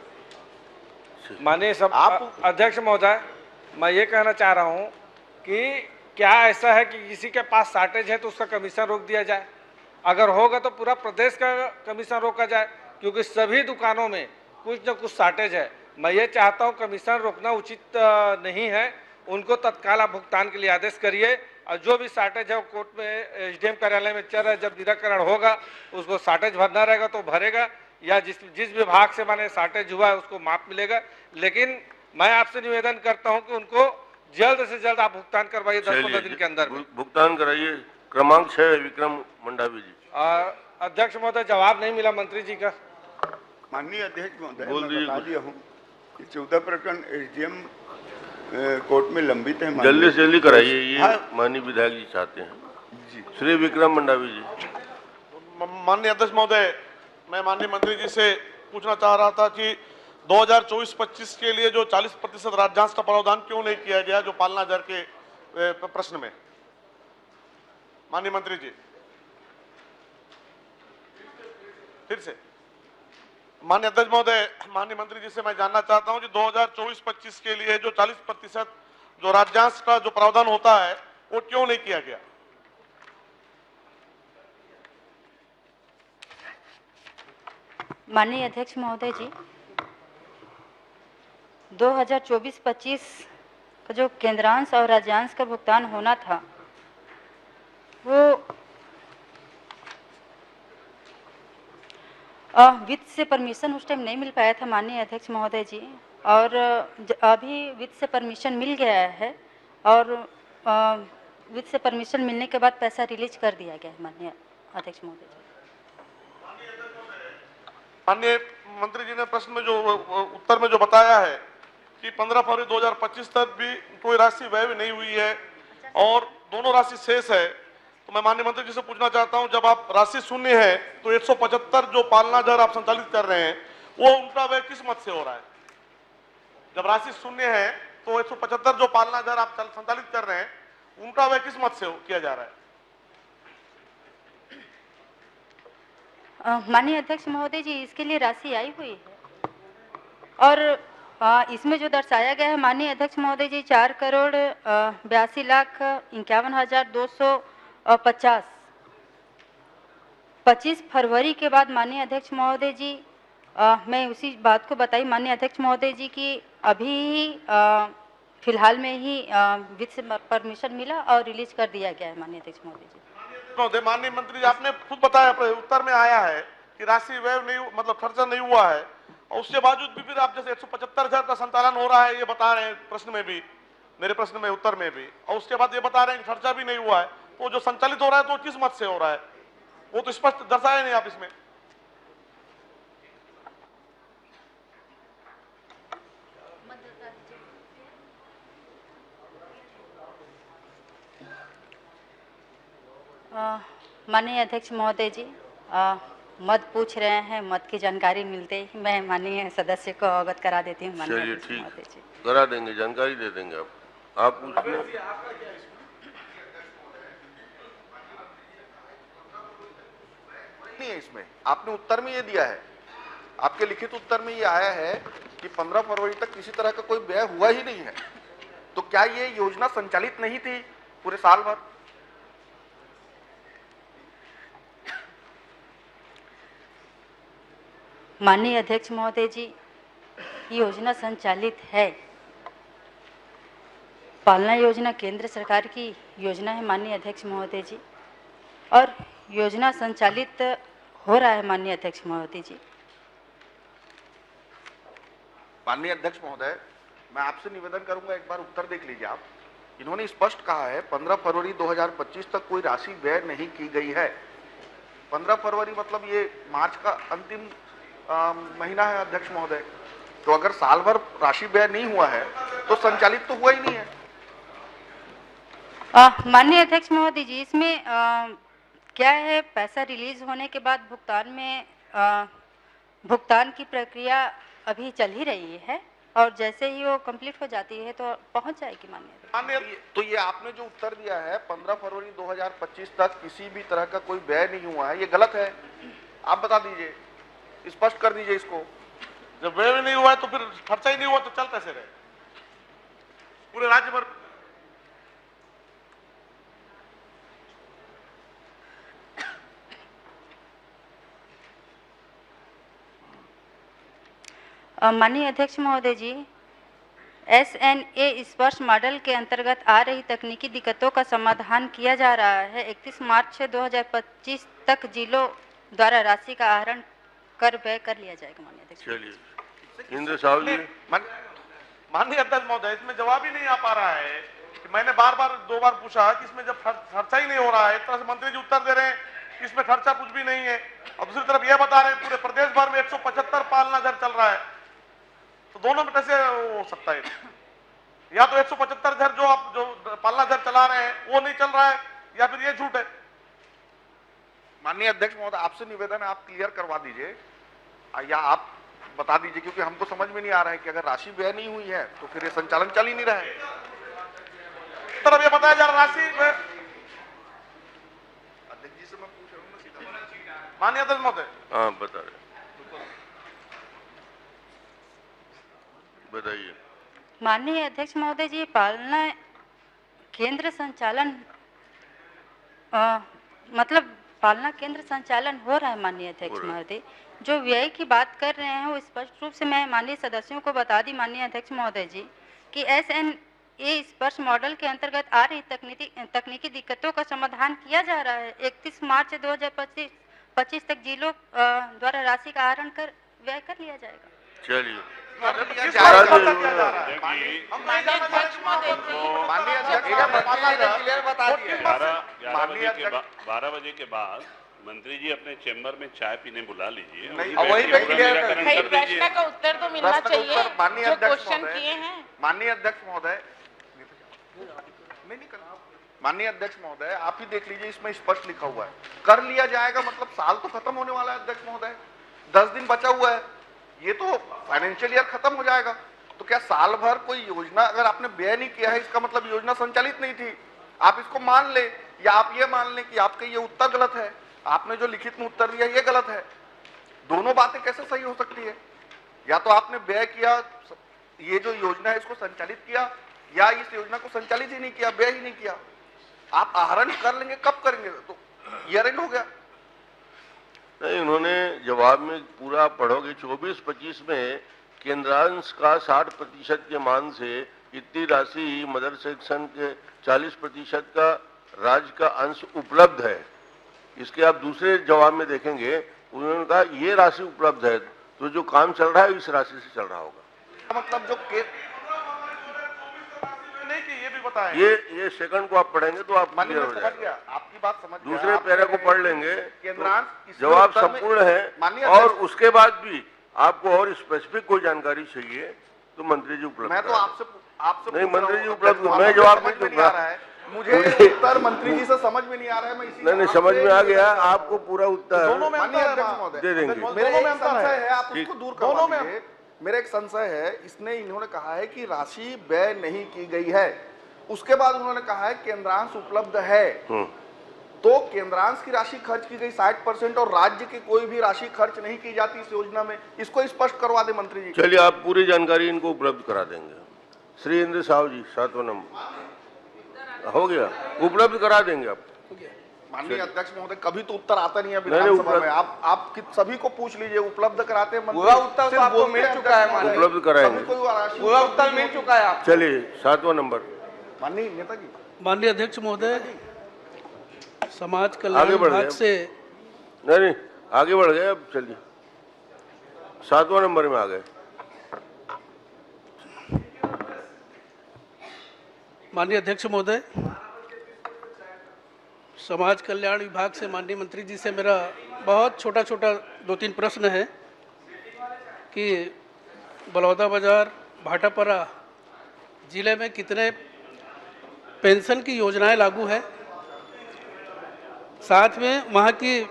माननीय आप अध्यक्ष महोदय, मैं ये कहना चाह रहा हूँ कि क्या ऐसा है कि किसी के पास शॉर्टेज है तो उसका कमीशन रोक दिया जाए? अगर होगा तो पूरा प्रदेश का कमीशन रोका जाए, क्योंकि सभी दुकानों में कुछ न कुछ शॉर्टेज है। मैं ये चाहता हूँ कमीशन रोकना उचित नहीं है, उनको तत्काल आप भुगतान के लिए आदेश करिए, और जो भी शॉर्टेज है वो कोर्ट में एसडीएम कार्यालय में चल रहा है। जब निराकरण होगा उसको शॉर्टेज भरना रहेगा तो भरेगा, या जिस विभाग से माने शॉर्टेज हुआ है उसको माफ मिलेगा। लेकिन मैं आपसे निवेदन करता हूं कि उनको जल्द से जल्द आप भुगतान करवाइए 10-15 दिन के अंदर में। भुगतान कराइए। क्रमांक 6 विक्रम मंडावी जी। अध्यक्ष महोदय, जवाब नहीं मिला मंत्री जी का। माननीय अध्यक्ष महोदय, बोल मैं बता दीजिए। दिया हूँ कि 14 प्रकरण एसडीएम कोर्ट में लंबित है। जल्दी से जल्दी कराइए, ये हाँ। माननीय विधायक जी चाहते हैं जी। श्री विक्रम मंडावी जी। माननीय अध्यक्ष महोदय, मैं माननीय मंत्री जी से पूछना चाह रहा था कि 2024-25 के लिए जो 40% राज्यांश का प्रावधान क्यों नहीं किया गया, जो पालना दर के प्रश्न में। माननीय मंत्री जी, फिर से माननीय अध्यक्ष महोदय, माननीय मंत्री जी से मैं जानना चाहता हूं कि 2024-25 के लिए जो 40% जो राज्यांश का जो प्रावधान होता है वो क्यों नहीं किया गया। माननीय अध्यक्ष महोदय जी, 2024-25 का जो केंद्रांश और राज्यांश का भुगतान होना था वो वित्त से परमिशन उस टाइम नहीं मिल पाया था माननीय अध्यक्ष महोदय जी, और अभी वित्त से परमिशन मिल गया है और वित्त से परमिशन मिलने के बाद पैसा रिलीज कर दिया गया है माननीय अध्यक्ष महोदय जी। माननीय मंत्री जी ने प्रश्न में जो उत्तर में जो बताया है कि 15 फरवरी 2025 तक भी कोई राशि व्यय नहीं हुई है और दोनों राशि शेष है, तो मैं माननीय मंत्री जी से पूछना चाहता हूं, जब आप राशि शून्य है तो 175 जो पालना दर आप संचालित कर रहे हैं वो उल्टा व्यय किस मत से हो रहा है? जब राशि शून्य है तो 175 जो पालना दर आप संचालित कर रहे हैं उल्टा व्यय किस मत से किया जा रहा है? माननीय अध्यक्ष महोदय जी, इसके लिए राशि आई हुई है और इसमें जो दर्शाया गया है माननीय अध्यक्ष महोदय जी 4,82,51,250 25 फरवरी के बाद माननीय अध्यक्ष महोदय जी, मैं उसी बात को बताई माननीय अध्यक्ष महोदय जी की अभी फिलहाल में ही वित्त से परमिशन मिला और रिलीज कर दिया गया है माननीय अध्यक्ष महोदय जी। माननीय मंत्री जी, आपने खुद बताया उत्तर में आया है कि राशि व्यय नहीं, मतलब खर्चा नहीं हुआ है और उसके बावजूद भी फिर आप जैसे 175,000 का संचालन हो रहा है ये बता रहे हैं प्रश्न में भी, मेरे प्रश्न में उत्तर में भी, और उसके बाद ये बता रहे हैं कि खर्चा भी नहीं हुआ है, तो जो संचालित हो रहा है तो किस मत से हो रहा है वो तो स्पष्ट दर्शाया नहीं आप इसमें। माननीय अध्यक्ष महोदय जी, मत पूछ रहे हैं, मत की जानकारी मिलते ही मैं माननीय सदस्य को अवगत करा देती हूँ। माननीय अध्यक्ष महोदय जी, करा देंगे, जानकारी दे देंगे आप पूछिए। नहीं है इसमें, आपने उत्तर में ये दिया है, आपके लिखित उत्तर में ये आया है कि 15 फरवरी तक किसी तरह का कोई व्यय हुआ ही नहीं है, तो क्या ये योजना संचालित नहीं थी पूरे साल भर? माननीय अध्यक्ष महोदय जी, योजना संचालित है। पालना योजना केंद्र सरकार की योजना है माननीय अध्यक्ष महोदय जी, और योजना संचालित हो रहा है माननीय अध्यक्ष महोदय जी। माननीय अध्यक्ष महोदय, मैं आपसे निवेदन करूंगा, एक बार उत्तर देख लीजिए आप। इन्होंने स्पष्ट कहा है 15 फरवरी 2025 तक कोई राशि व्यय नहीं की गई है। 15 फरवरी मतलब ये मार्च का अंतिम महीना है अध्यक्ष महोदय, तो अगर साल भर राशि व्यय नहीं हुआ है तो संचालित तो हुआ ही नहीं है। माननीय अध्यक्ष महोदय जी, इसमें क्या है, पैसा रिलीज होने के बाद भुगतान में भुगतान की प्रक्रिया अभी चल ही रही है और जैसे ही वो कंप्लीट हो जाती है तो पहुंच जाएगी माननीय। तो ये आपने जो उत्तर दिया है 15 फरवरी 2025 तक किसी भी तरह का कोई व्यय नहीं हुआ है, ये गलत है। आप बता दीजिए, स्पष्ट कर दीजिए इसको। जब व्यय नहीं हुआ है तो फिर खर्चा ही नहीं हुआ तो चल कैसे रहे पूरे राज्य भर? माननीय अध्यक्ष महोदय जी, SNA स्पर्श मॉडल के अंतर्गत आ रही तकनीकी दिक्कतों का समाधान किया जा रहा है। 31 मार्च 2025 तक जिलों द्वारा राशि का आहरण कर व्यय कर लिया जाएगा माननीय अध्यक्ष। चलिए इंद्र साहब जी। माननीय अध्यक्ष महोदय, इसमें जवाब ही नहीं आ पा रहा है कि मैंने बार बार 2 बार पूछा कि इसमें जब खर्चा ही नहीं हो रहा है, एक तरह से मंत्री जी उत्तर दे रहे हैं कि इसमें खर्चा कुछ भी नहीं है, और दूसरी तरफ यह बता रहे हैं पूरे प्रदेश भर में 175 पालना घर चल रहा है, तो दोनों में कैसे हो सकता है? या तो 175 घर जो आप जो पालना घर चला रहे हैं वो नहीं चल रहा है, या फिर ये झूठ है। माननीय अध्यक्ष महोदय, आपसे निवेदन है, आप क्लियर करवा दीजिए या आप बता दीजिए, क्योंकि हमको समझ में नहीं आ रहा है कि अगर राशि व्यय नहीं हुई है तो फिर ये संचालन चल ही नहीं रहा है। तरफ ये बताया जा रहा राशि अध्यक्ष जी से मैं पूछ रहा हूँ ना सीधा। माननीय अध्यक्ष महोदय, हाँ बता रहे, बताइए। माननीय अध्यक्ष महोदय जी, पालना केंद्र संचालन मतलब पालना केंद्र संचालन हो रहा है माननीय अध्यक्ष महोदय। जो व्यय की बात कर रहे हैं वो स्पष्ट रूप से मैं माननीय सदस्यों को बता दी माननीय अध्यक्ष महोदय जी कि SNA स्पर्श मॉडल के अंतर्गत आ रही तकनीकी दिक्कतों का समाधान किया जा रहा है। 31 मार्च 2025 तक जिलों द्वारा राशि का आहरण कर व्यय कर लिया जाएगा। चलिए, माननीय 12 बजे के बाद मंत्री जी अपने चेम्बर में चाय पीने बुला लीजिए। प्रश्न का उत्तर तो मिलना चाहिए जो क्वेश्चन किए हैं। माननीय अध्यक्ष महोदय, माननीय अध्यक्ष महोदय, आप ही देख लीजिए, इसमें स्पष्ट लिखा हुआ है कर लिया जाएगा, मतलब साल तो खत्म होने वाला है अध्यक्ष महोदय, 10 दिन बचा हुआ है, ये तो फाइनेंशियल ईयर खत्म हो जाएगा। तो क्या साल भर कोई योजना अगर आपने व्यय नहीं किया है, इसका मतलब योजना संचालित नहीं थी? आप इसको मान ले या आप ये मान लें कि आपका ये उत्तर गलत है, आपने जो लिखित में उत्तर दिया ये गलत है। दोनों बातें कैसे सही हो सकती है? या तो आपने व्यय किया, ये जो योजना है इसको संचालित किया, या इस योजना को संचालित ही नहीं किया, व्यय ही नहीं किया। आप आहरण कर लेंगे, कब करेंगे? तो ईयर एंड हो गया। नहीं, उन्होंने जवाब में पूरा पढ़ोगे 24-25 में केंद्रांश का 60% के मान से इतनी राशि मदर सेक्शन के 40% का राज्य का अंश उपलब्ध है। इसके आप दूसरे जवाब में देखेंगे, उन्होंने कहा ये राशि उपलब्ध है, तो जो काम चल रहा है इस राशि से चल रहा होगा। मतलब जो नहीं कि ये भी बताएं। ये सेकंड को आप पढ़ेंगे तो आप माननीय समझ गया, आपकी बात समझ गया। दूसरे पैरा को पढ़ लेंगे, केंद्रांश जवाब संपूर्ण है, और उसके बाद भी आपको और स्पेसिफिक कोई जानकारी चाहिए तो मंत्री जी उपलब्ध। मैं तो आपसे नहीं, मंत्री जी उपलब्ध, मैं जवाब नहीं दूंगा। मुझे उत्तर मंत्री जी से समझ में नहीं आ रहा है, मैं इसी नहीं समझ में आ गया, आपको पूरा उत्तर दे देंगे। मेरा एक संशय है, आप उसको दूर करवा दीजिए। मेरा एक संशय है, इसने इन्होंने कहा है कि राशि व्यय नहीं की गई है, उसके बाद उन्होंने कहा है केंद्रांश उपलब्ध है। तो केंद्रांश की राशि खर्च की गई 60% और राज्य की कोई भी राशि खर्च नहीं की जाती इस योजना में, इसको स्पष्ट करवा दे मंत्री जी। चलिए, आप पूरी जानकारी इनको उपलब्ध करा देंगे। श्री इंद्र साहू जी, 7वां नंबर हो गया, उपलब्ध करा देंगे आप। माननीय अध्यक्ष महोदय, कभी तो उत्तर आता नहीं है विधानसभा में। आप सभी को पूछ लीजिए, उपलब्ध कराते हैं। पूरा उत्तर तो आपको मिल चुका है, उपलब्ध कराएंगे, पूरा उत्तर मिल चुका है आप। चलिए, 7वां नंबर। माननीय नेताजी, माननीय अध्यक्ष महोदय, समाज कल्याण विभाग से नहीं आगे बढ़ गए। अब चलिए 7वां नंबर में आ गए। माननीय अध्यक्ष महोदय, समाज कल्याण विभाग से माननीय मंत्री जी से मेरा बहुत छोटा 2-3 प्रश्न है कि बलौदा बाजार भाटापारा जिले में कितने पेंशन की योजनाएं लागू है, साथ में वहाँ की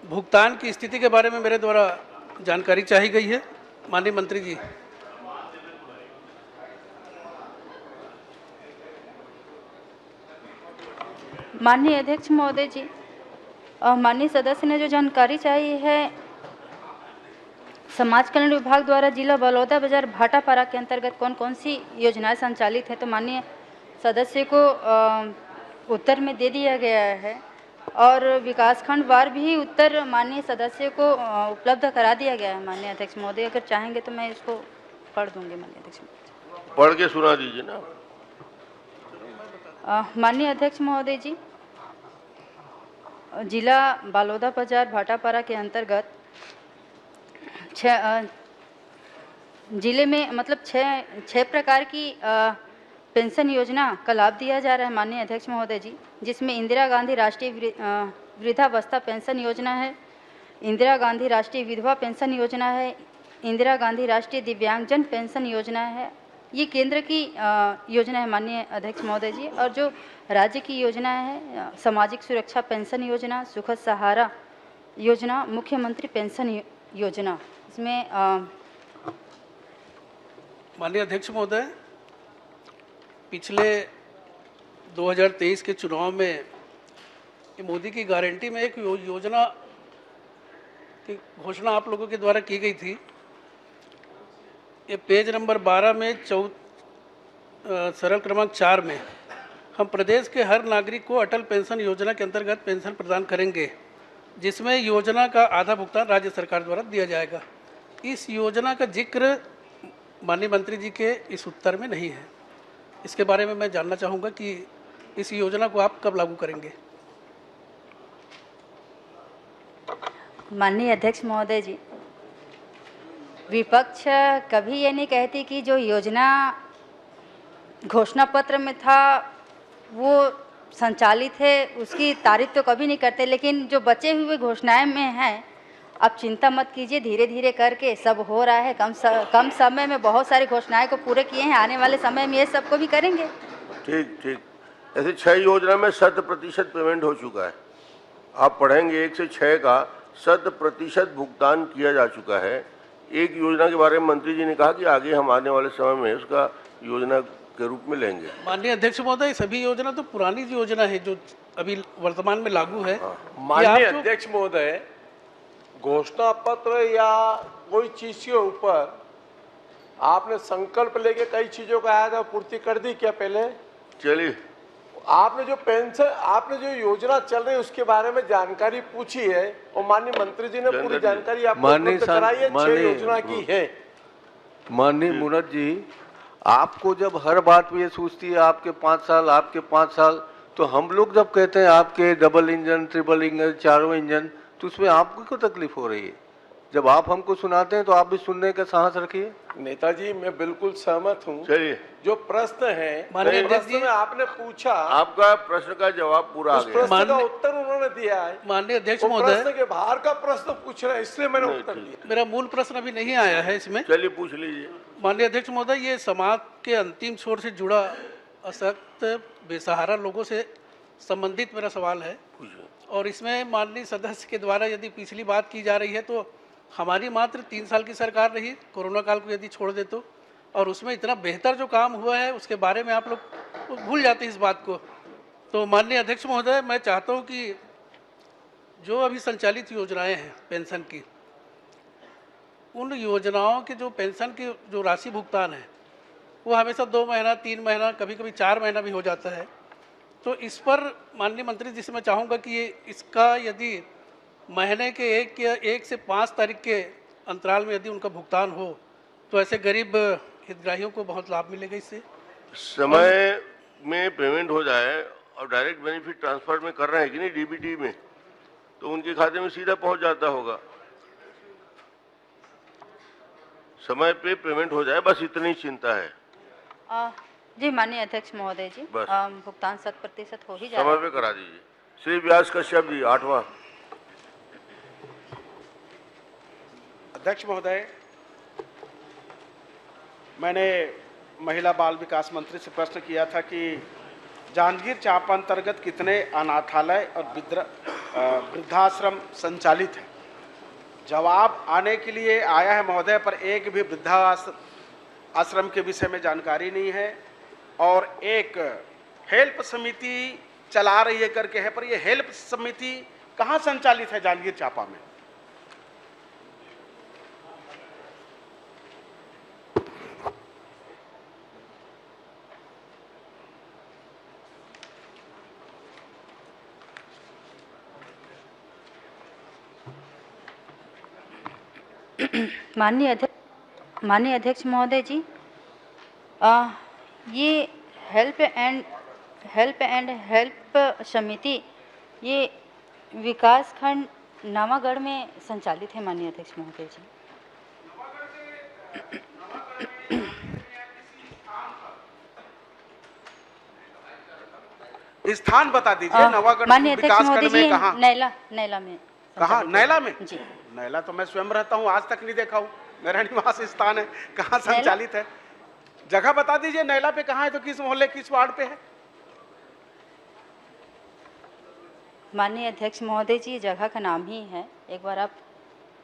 भुगतान की स्थिति के बारे में मेरे द्वारा जानकारी चाही गई है। माननीय मंत्री जी। माननीय अध्यक्ष महोदय जी, माननीय सदस्य ने जो जानकारी चाहिए है, समाज कल्याण विभाग द्वारा जिला बलौदा बाजार भाटापारा के अंतर्गत कौन कौन सी योजनाएं संचालित है, तो माननीय सदस्य को उत्तर में दे दिया गया है, और विकासखंड वार भी उत्तर माननीय सदस्य को उपलब्ध करा दिया गया है। माननीय अध्यक्ष महोदय, अगर चाहेंगे तो मैं इसको पढ़ दूंगी। माननीय अध्यक्ष महोदय, पढ़ के सुना दीजिए ना। माननीय अध्यक्ष महोदय जी, जिला बलौदा बाजार भाटापारा के अंतर्गत जिले में मतलब छः प्रकार की पेंशन योजना का लाभ दिया जा रहा है माननीय अध्यक्ष महोदय जी, जिसमें इंदिरा गांधी राष्ट्रीय वृद्धावस्था पेंशन योजना है, इंदिरा गांधी राष्ट्रीय विधवा पेंशन योजना है, इंदिरा गांधी राष्ट्रीय दिव्यांगजन पेंशन योजना है। ये केंद्र की योजना है माननीय अध्यक्ष महोदय जी। और जो राज्य की योजना है सामाजिक सुरक्षा पेंशन योजना, सुखद सहारा योजना, मुख्यमंत्री पेंशन योजना, इसमें माननीय अध्यक्ष महोदय, पिछले 2023 के चुनाव में मोदी की गारंटी में एक योजना की घोषणा आप लोगों के द्वारा की गई थी। ये पेज नंबर 12 में सरल क्रमांक 4 में हम प्रदेश के हर नागरिक को अटल पेंशन योजना के अंतर्गत पेंशन प्रदान करेंगे, जिसमें योजना का आधा भुगतान राज्य सरकार द्वारा दिया जाएगा। इस योजना का जिक्र माननीय मंत्री जी के इस उत्तर में नहीं है। इसके बारे में मैं जानना चाहूँगा कि इस योजना को आप कब लागू करेंगे? माननीय अध्यक्ष महोदय जी, विपक्ष कभी ये नहीं कहती कि जो योजना घोषणा पत्र में था वो संचालित है, उसकी तारीफ तो कभी नहीं करते, लेकिन जो बचे हुए घोषणाएं में हैं, आप चिंता मत कीजिए, धीरे धीरे करके सब हो रहा है। कम समय में बहुत सारी घोषणाएं को पूरे किए हैं, आने वाले समय में ये सबको भी करेंगे। ठीक ठीक, ऐसे 6 योजना में 100% पेमेंट हो चुका है। आप पढ़ेंगे 1 से 6 का 100% भुगतान किया जा चुका है। एक योजना के बारे में मंत्री जी ने कहा कि आगे हम आने वाले समय में उसका योजना के रूप में लेंगे। माननीय अध्यक्ष महोदय, सभी योजना तो पुरानी योजना है जो अभी वर्तमान में लागू है। माननीय अध्यक्ष महोदय, घोषणा पत्र या कोई चीज के ऊपर आपने संकल्प लेके कई चीजों का आया था, पूर्ति कर दी क्या? पहले चलिए, आपने जो पेंशन, आपने जो योजना चल रही है उसके बारे में जानकारी पूछी है और माननीय मंत्री जी ने पूरी जानकारी आपको उपलब्ध कराई है। 6 योजना की है। माननीय मुनत जी, आपको जब हर बात में ये सोचती है आपके 5 साल, आपके 5 साल, तो हम लोग जब कहते हैं आपके double engine, triple engine, 4 engine, तो उसमें आपको क्यों तकलीफ हो रही है? जब आप हमको सुनाते हैं तो आप भी सुनने का साहस रखिए। नेताजी, मैं बिल्कुल सहमत हूँ। चलिए, जो प्रश्न है, प्रश्न में आपने पूछा, आपका प्रश्न का जवाब पूरा आ गया। प्रश्न का उत्तर उन्होंने दिया है। माननीय अध्यक्ष महोदय, प्रश्न के बाहर का प्रश्न पूछ रहे हैं, इसलिए मैंने उत्तर दिया। मेरा मूल प्रश्न अभी नहीं आया है इसमें। चलिए, पूछ लीजिए। माननीय अध्यक्ष महोदय, ये समाज के अंतिम छोर से जुड़ा असक्त बेसहारा लोगों से संबंधित मेरा सवाल है। और इसमें माननीय सदस्य के द्वारा यदि पिछली बात की जा रही है तो हमारी मात्र 3 साल की सरकार रही, कोरोना काल को यदि छोड़ दे तो, और उसमें इतना बेहतर जो काम हुआ है उसके बारे में आप लोग भूल जाते हैं इस बात को। तो माननीय अध्यक्ष महोदय, मैं चाहता हूं कि जो अभी संचालित योजनाएं हैं पेंशन की, उन योजनाओं के जो पेंशन की जो राशि भुगतान है वो हमेशा 2 महीना, 3 महीना, कभी कभी 4 महीना भी हो जाता है। तो इस पर माननीय मंत्री जी से मैं चाहूँगा कि ये इसका यदि महीने के 1 से 5 तारीख के अंतराल में यदि उनका भुगतान हो तो ऐसे गरीब हितग्राहियों को बहुत लाभ मिलेगा। इससे समय में पेमेंट हो जाए और डायरेक्ट बेनिफिट ट्रांसफर में कर रहे हैं कि नहीं डीबीटी में, तो उनके खाते में सीधा पहुंच जाता होगा। समय पे पेमेंट हो जाए, बस इतनी चिंता है। जी माननीय अध्यक्ष महोदय जी, भुगतान 100% हो ही जाएगा। समय पे करा दीजिए। श्री व्यास कश्यप जी, 8वां। अध्यक्ष महोदय, मैंने महिला बाल विकास मंत्री से प्रश्न किया था कि जांजगीर चांपा अंतर्गत कितने अनाथालय और वृद्धाश्रम संचालित हैं। जवाब आने के लिए आया है महोदय, पर एक भी वृद्धाश्रम के विषय में जानकारी नहीं है। और एक हेल्प समिति चला रही है करके है, पर यह हेल्प समिति कहाँ संचालित है जांजगीर चांपा में? माननीय अध्यक्ष महोदय जी, ये हेल्प समिति ये विकास खंड नवागढ़ में संचालित है माननीय अध्यक्ष महोदय जी। स्थान बता दीजिए, नवागढ़ विकासखंड में कहाँ? नैला में। कहाँ? नैला में जी। नैला तो मैं स्वयं रहता हूँ, आज तक नहीं देखा हूँ, मेरा निवास स्थान है, कहाँ संचालित है? जगह बता दीजिए नैला पे कहाँ है, तो किस मोहल्ले किस वार्ड पे है? माननीय अध्यक्ष महोदय जी, जगह का नाम ही है, एक बार आप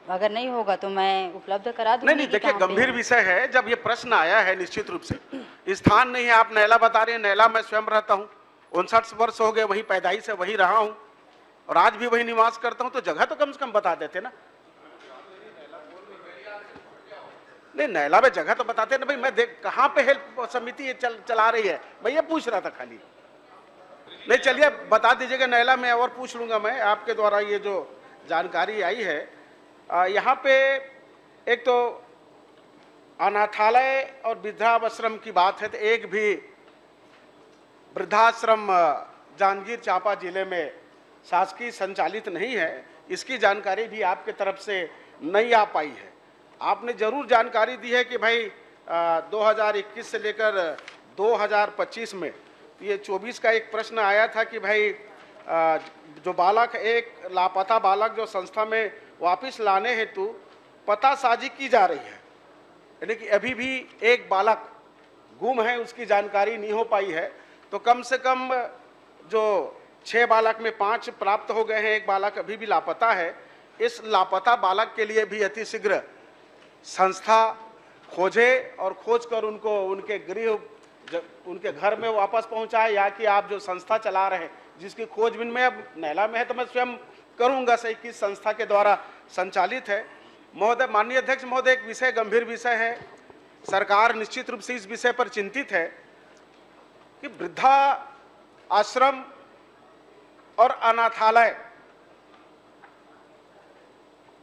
अगर नहीं होगा तो मैं उपलब्ध करा दूंगी। नहीं, देखिए गंभीर विषय है, जब ये प्रश्न आया है निश्चित रूप से स्थान नहीं है, आप नैला बता रहे हैं, नैला मैं स्वयं रहता हूँ, 59 वर्ष हो गए, वही पैदाइश से वही रहा हूँ और आज भी वही निवास करता हूँ, तो जगह तो कम से कम बता देते ना। नहीं, नैला में जगह तो बताते ना भाई, मैं देख कहाँ पे हेल्प समिति ये चला रही है, मैं ये पूछ रहा था खाली। नहीं, चलिए बता दीजिएगा नैला में, और पूछ लूंगा मैं आपके द्वारा ये जो जानकारी आई है। यहाँ पे एक तो अनाथालय और वृद्धाश्रम की बात है, तो एक भी वृद्धाश्रम जांजगीर चांपा जिले में शासकीय संचालित नहीं है, इसकी जानकारी भी आपके तरफ से नहीं आ पाई है। आपने जरूर जानकारी दी है कि भाई 2021 से लेकर 2025 में, ये 24 का एक प्रश्न आया था कि भाई जो बालक, एक लापता बालक जो संस्था में वापस लाने हेतु पतासाजी की जा रही है, यानी कि अभी भी एक बालक गुम है, उसकी जानकारी नहीं हो पाई है। तो कम से कम जो 6 बालक में 5 प्राप्त हो गए हैं, एक बालक अभी भी लापता है। इस लापता बालक के लिए भी अतिशीघ्र संस्था खोजे और खोज कर उनको उनके गृह, उनके घर में वापस पहुंचाए, या कि आप जो संस्था चला रहे हैं जिसकी खोजबीन में अब नैला में है तो मैं स्वयं करूंगा, सही किस संस्था के द्वारा संचालित है। महोदय, माननीय अध्यक्ष महोदय, एक विषय गंभीर विषय है, सरकार निश्चित रूप से इस विषय पर चिंतित है कि वृद्धा आश्रम और अनाथालय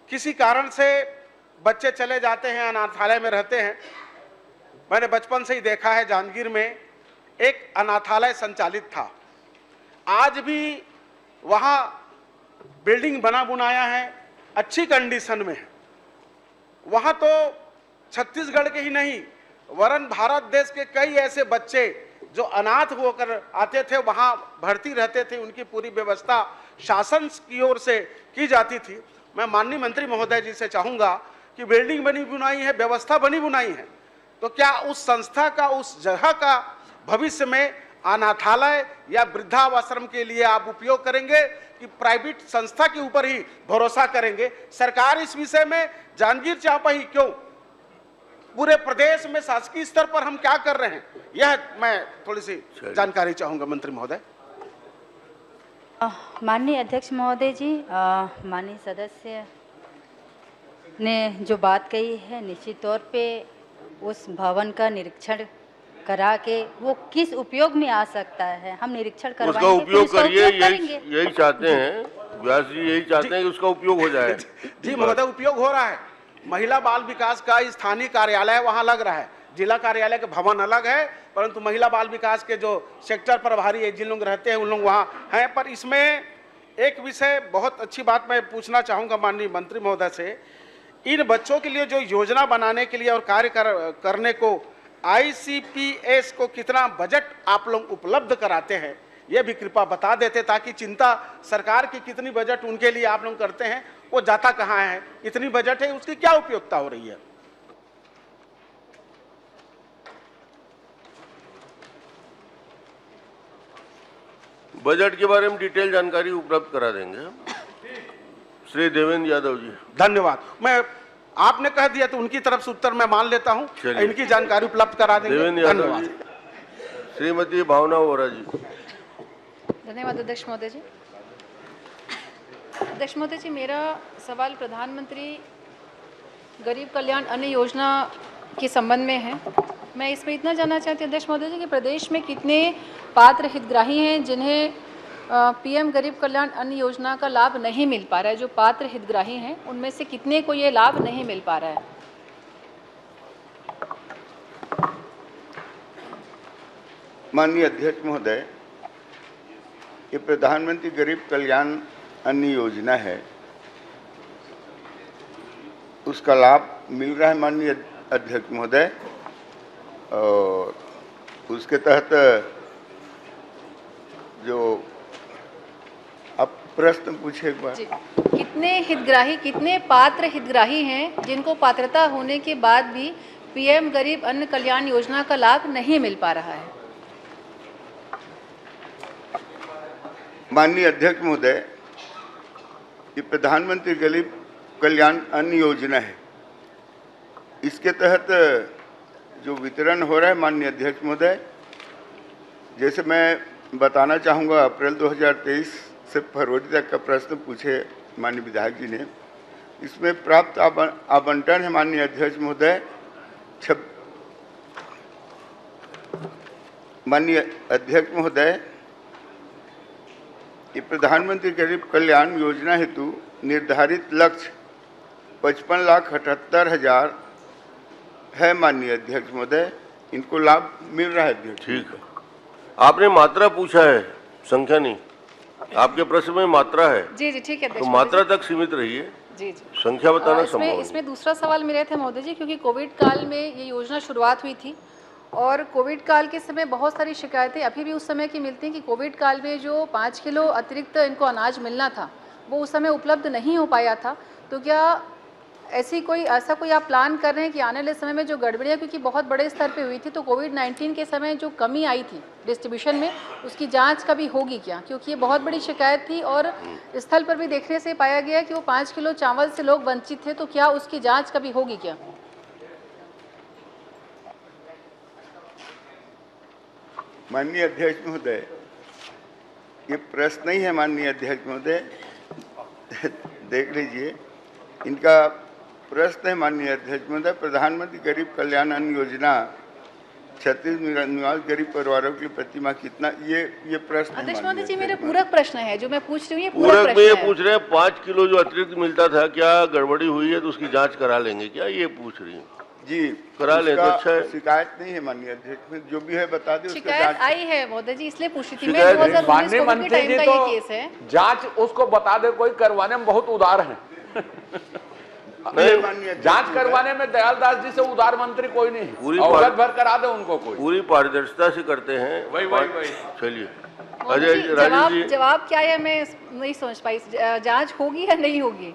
किसी कारण से बच्चे चले जाते हैं, अनाथालय में रहते हैं। मैंने बचपन से ही देखा है, जांजगीर में एक अनाथालय संचालित था, आज भी वहाँ बिल्डिंग बना बुनाया है, अच्छी कंडीशन में है। वहाँ तो छत्तीसगढ़ के ही नहीं वरन भारत देश के कई ऐसे बच्चे जो अनाथ होकर आते थे, वहाँ भर्ती रहते थे, उनकी पूरी व्यवस्था शासन की ओर से की जाती थी। मैं माननीय मंत्री महोदय जी से चाहूँगा कि बिल्डिंग बनी बुनाई है, व्यवस्था बनी बुनाई है, तो क्या उस संस्था का, उस जगह का भविष्य में अनाथालय या वृद्धाश्रम के लिए आप उपयोग करेंगे कि प्राइवेट संस्था के ऊपर ही भरोसा करेंगे? सरकार इस विषय में जांजगीर चांपा ही क्यों, पूरे प्रदेश में शासकीय स्तर पर हम क्या कर रहे हैं, यह मैं थोड़ी सी जानकारी चाहूंगा मंत्री महोदय। माननीय अध्यक्ष महोदय जी, माननीय सदस्य ने जो बात कही है, निश्चित तौर पे उस भवन का निरीक्षण करा के वो किस उपयोग में आ सकता है, हम निरीक्षण करवाएंगे, उसका उपयोग करिए, यही चाहते हैं व्यास जी, यही चाहते हैं कि उसका उपयोग हो जाए। जी महोदय, उपयोग हो रहा है। महिला बाल विकास का स्थानीय कार्यालय वहाँ लग रहा है, जिला कार्यालय के भवन अलग है, परंतु महिला बाल विकास के जो सेक्टर प्रभारी है, जिन लोग रहते हैं उन लोग वहाँ हैं। पर इसमें एक विषय, बहुत अच्छी बात मैं पूछना चाहूँगा माननीय मंत्री महोदय से, इन बच्चों के लिए जो योजना बनाने के लिए और कार्य करने को ICPS को कितना बजट आप लोग उपलब्ध कराते हैं, यह भी कृपया बता देते, ताकि चिंता सरकार की कितनी बजट उनके लिए आप लोग करते हैं, वो जाता कहाँ है, कितनी बजट है, उसकी क्या उपयोगिता हो रही है? बजट के बारे में डिटेल जानकारी उपलब्ध करा देंगे श्री देवेंद्र यादव जी। धन्यवाद। मैं आपने कह दिया तो उनकी तरफ से उत्तर मैं मान लेता हूं, इनकी जानकारी उपलब्ध करा देंगे। धन्यवाद। श्रीमती भावना वोरा जी। धन्यवाद अध्यक्ष महोदय जी। अध्यक्ष महोदय जी, मेरा सवाल प्रधानमंत्री गरीब कल्याण अन्न योजना के संबंध में है। मैं इसमें इतना जानना चाहती हूँ अध्यक्ष महोदय जी कि प्रदेश में कितने पात्र हितग्राही हैं जिन्हें PM गरीब कल्याण अन्न योजना का लाभ नहीं मिल पा रहा है। जो पात्र हितग्राही हैं उनमें से कितने को ये लाभ नहीं मिल पा रहा है? माननीय अध्यक्ष महोदय, ये प्रधानमंत्री गरीब कल्याण अन्न योजना है, उसका लाभ मिल रहा है माननीय अध्यक्ष महोदय, और उसके तहत जो आप प्रश्न पूछे एक बार। कितने हितग्राही, कितने पात्र हितग्राही हैं जिनको पात्रता होने के बाद भी पीएम गरीब अन्न कल्याण योजना का लाभ नहीं मिल पा रहा है? माननीय अध्यक्ष महोदय, ये प्रधानमंत्री गरीब कल्याण अन्न योजना है। इसके तहत जो वितरण हो रहा है माननीय अध्यक्ष महोदय, जैसे मैं बताना चाहूँगा, अप्रैल 2023 से फरवरी तक का प्रश्न पूछे माननीय विधायक जी ने, इसमें प्राप्त आवंटन है माननीय अध्यक्ष महोदय माननीय अध्यक्ष महोदय, ये प्रधानमंत्री गरीब कल्याण योजना हेतु निर्धारित लक्ष्य 55,78,000 है माननीय अध्यक्ष महोदय। इनको लाभ मिल रहा है अध्यक्ष। ठीक है, आपने मात्रा पूछा है, संख्या नहीं। आपके प्रश्न में मात्रा है। जी जी ठीक है, तो मात्रा तक सीमित रहिए। जी जी, संख्या बताना संभव इसमें दूसरा सवाल मेरे थे महोदय जी, क्योंकि कोविड काल में ये योजना शुरुआत हुई थी और कोविड काल के समय बहुत सारी शिकायतें अभी भी उस समय की मिलती हैं कि कोविड काल में जो 5 किलो अतिरिक्त इनको अनाज मिलना था वो उस समय उपलब्ध नहीं हो पाया था। तो क्या ऐसा कोई आप प्लान कर रहे हैं कि आने वाले समय में जो गड़बड़ियाँ, क्योंकि बहुत बड़े स्तर पे हुई थी, तो कोविड-19 के समय जो कमी आई थी डिस्ट्रीब्यूशन में, उसकी जांच कभी होगी क्या? क्योंकि ये बहुत बड़ी शिकायत थी और स्थल पर भी देखने से पाया गया कि वो 5 किलो चावल से लोग वंचित थे, तो क्या उसकी जाँच कभी होगी क्या? माननीय अध्यक्ष महोदय, ये प्रश्न ही है माननीय अध्यक्ष महोदय, देख लीजिए, इनका प्रश्न है माननीय अध्यक्ष महोदय, प्रधानमंत्री गरीब कल्याण अन्न योजना 36 निवास गरीब परिवारों के लिए प्रति माह कितना, ये प्रश्न अध्यक्ष महोदय जी मेरा पूरक प्रश्न है जो मैं पूछ रही हूँ। पूरक में ये पूछ रहे हैं 5 किलो जो अतिरिक्त मिलता था, क्या गड़बड़ी हुई है तो उसकी जांच करा लेंगे क्या, ये पूछ रही है? जी करा ले तो अच्छा है। शिकायत नहीं है माननीय अध्यक्ष में, जो भी है बता दें। शिकायत आई है महोदय जी, इसलिए पूछी थी मैं। 2019 कोविड के टाइम का ये केस है। जांच उसको बता दे, कोई करवाने में बहुत उदार है। जांच करवाने में दयाल दास जी से उदार मंत्री कोई नहीं, पूरी अवगत भर करा दे उनको, कोई पूरी पारदर्शिता से करते हैं। वही चलिए अजय, जवाब क्या है मैं नहीं समझ पाई, जांच होगी या नहीं होगी?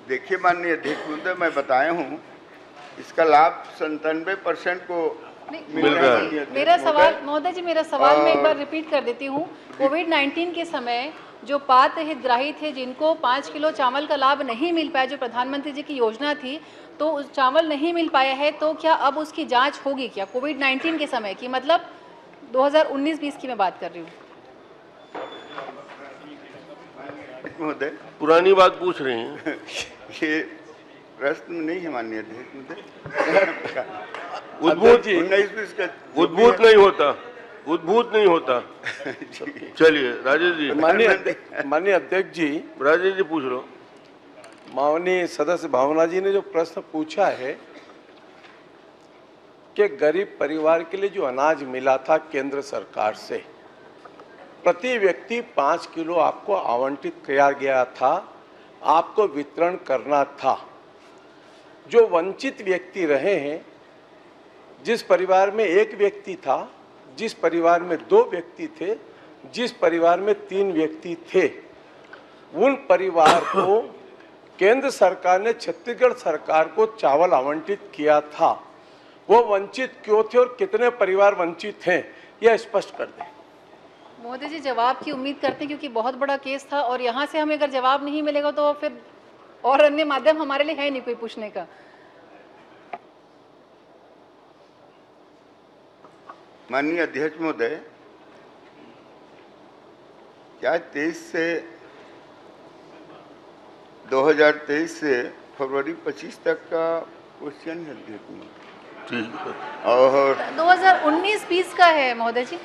देखिए माननीय अध्यक्ष महोदय, मैं बताया हूँ इसका लाभ 97% को मिल रहा है। मेरा सवाल महोदय जी, मेरा सवाल मैं एक बार रिपीट कर देती हूँ। कोविड-19 के समय जो पात्र हितग्राही थे जिनको 5 किलो चावल का लाभ नहीं मिल पाया, जो प्रधानमंत्री जी की योजना थी, तो उस चावल नहीं मिल पाया है, तो क्या अब उसकी जांच होगी क्या? कोविड-19 के समय की, मतलब 2019-20 की मैं बात कर रही हूँ। महोदय पुरानी बात पूछ रही हैं। ये प्रश्न नहीं है माननीय अध्यक्ष महोदय। उद्भूत नहीं होता, उद्भूत नहीं होता। चलिए राजेश जी। माननीय अध्यक्ष जी, राजेश जी पूछ लो। माननीय सदस्य भावना जी ने जो प्रश्न पूछा है कि गरीब परिवार के लिए जो अनाज मिला था केंद्र सरकार से, प्रति व्यक्ति 5 किलो आपको आवंटित किया गया था, आपको वितरण करना था। जो वंचित व्यक्ति रहे हैं, जिस परिवार में 1 व्यक्ति था, जिस परिवार में 2 व्यक्ति थे, जिस परिवार में 3 व्यक्ति थे, उन परिवार को केंद्र सरकार ने छत्तीसगढ़ सरकार को चावल आवंटित किया था। वो वंचित क्यों थे और कितने परिवार वंचित हैं, यह स्पष्ट कर दें। मोदी जी जवाब की उम्मीद करते हैं, क्योंकि बहुत बड़ा केस था और यहाँ से हमें अगर जवाब नहीं मिलेगा तो फिर और अन्य माध्यम हमारे लिए है नहीं कोई पूछने का। माननीय अध्यक्ष महोदय, क्या 2023 से फरवरी 25 तक का क्वेश्चन है ठीक है, और 2019-20 का है महोदय जी,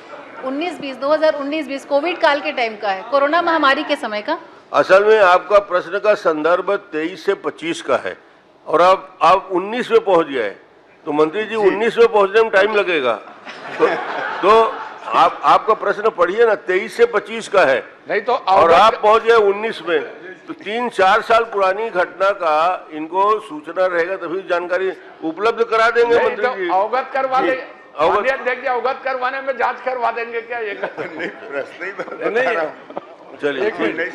2019-20 कोविड काल के टाइम का है, कोरोना महामारी के समय का। असल में आपका प्रश्न का संदर्भ 23 से 25 का है और आप 19 में पहुंच गए, तो मंत्री जी 19 में पहुंचने में टाइम लगेगा। तो आपका प्रश्न पढ़िए ना, 23 से 25 का है, नहीं तो और आप पहुंच गए 19 में, तो 3-4 साल पुरानी घटना का इनको सूचना रहेगा, तभी जानकारी उपलब्ध करा देंगे मंत्री जी। अवगत करवा ले, माननीय अध्यक्ष जी, अवगत करवाने में जांच करवा देंगे क्या? ये प्रश्न ही चलिए,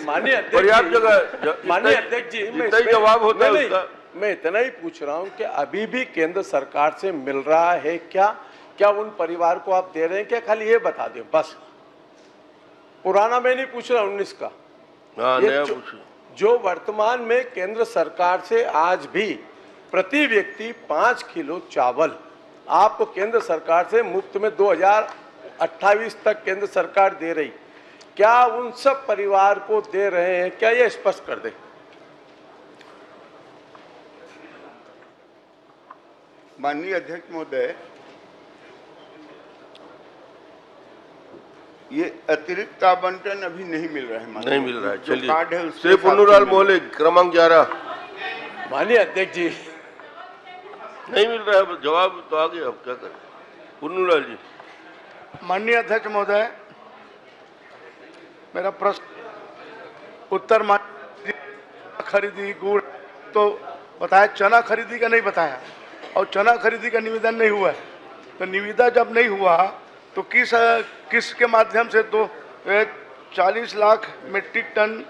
माननीय पर्याप्त जगह, माननीय अध्यक्ष जी, जवाब होता है उसका। मैं इतना ही पूछ रहा हूं कि अभी भी केंद्र सरकार से मिल रहा है क्या? क्या उन परिवार को आप दे रहे हैं क्या? खाली ये बता दें बस। पुराना मैं नहीं पूछ रहा, 19 का। नया जो वर्तमान में केंद्र सरकार से आज भी प्रति व्यक्ति 5 किलो चावल आपको केंद्र सरकार से मुफ्त में 2028 तक केंद्र सरकार दे रही, क्या उन सब परिवार को दे रहे हैं क्या? ये स्पष्ट कर दें। माननीय अध्यक्ष महोदय, ये अतिरिक्त आवंटन अभी नहीं मिल रहा है। नहीं मिल रहा है। चलिए, कार्ड है श्री पुन्नूलाल मोहले, क्रमांक 11। माननीय अध्यक्ष जी, नहीं मिल रहा है, जवाब तो आ गया, अब क्या करें? पुन्नूलाल जी। माननीय अध्यक्ष महोदय, मेरा प्रश्न उत्तर खरीदी गुड़ तो बताया, चना खरीदी का नहीं बताया, और चना खरीदी का निवेदन नहीं हुआ है। तो निविदा जब नहीं हुआ तो किसके माध्यम से तो 40 लाख मीट्रिक टन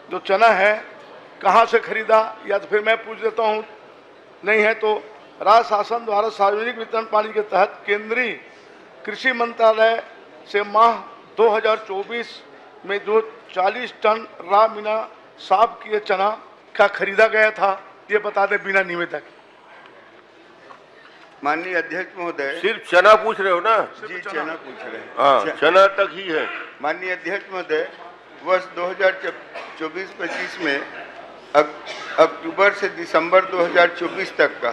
जो चना है कहाँ से खरीदा? या तो फिर मैं पूछ देता हूँ, नहीं है तो राज्य शासन द्वारा सार्वजनिक वितरण प्रणाली के तहत केंद्रीय कृषि मंत्रालय से माह 2024 में जो 40 टन रा मीना साफ किए चना का खरीदा गया था, ये बता दें बिना निवेदक। माननीय अध्यक्ष महोदय, सिर्फ चना पूछ रहे हो ना? जी, चना पूछ रहे हैं। हाँ, चना तक ही है। माननीय अध्यक्ष महोदय, वर्ष 2024-25 में अक्टूबर से दिसंबर 2024 तक का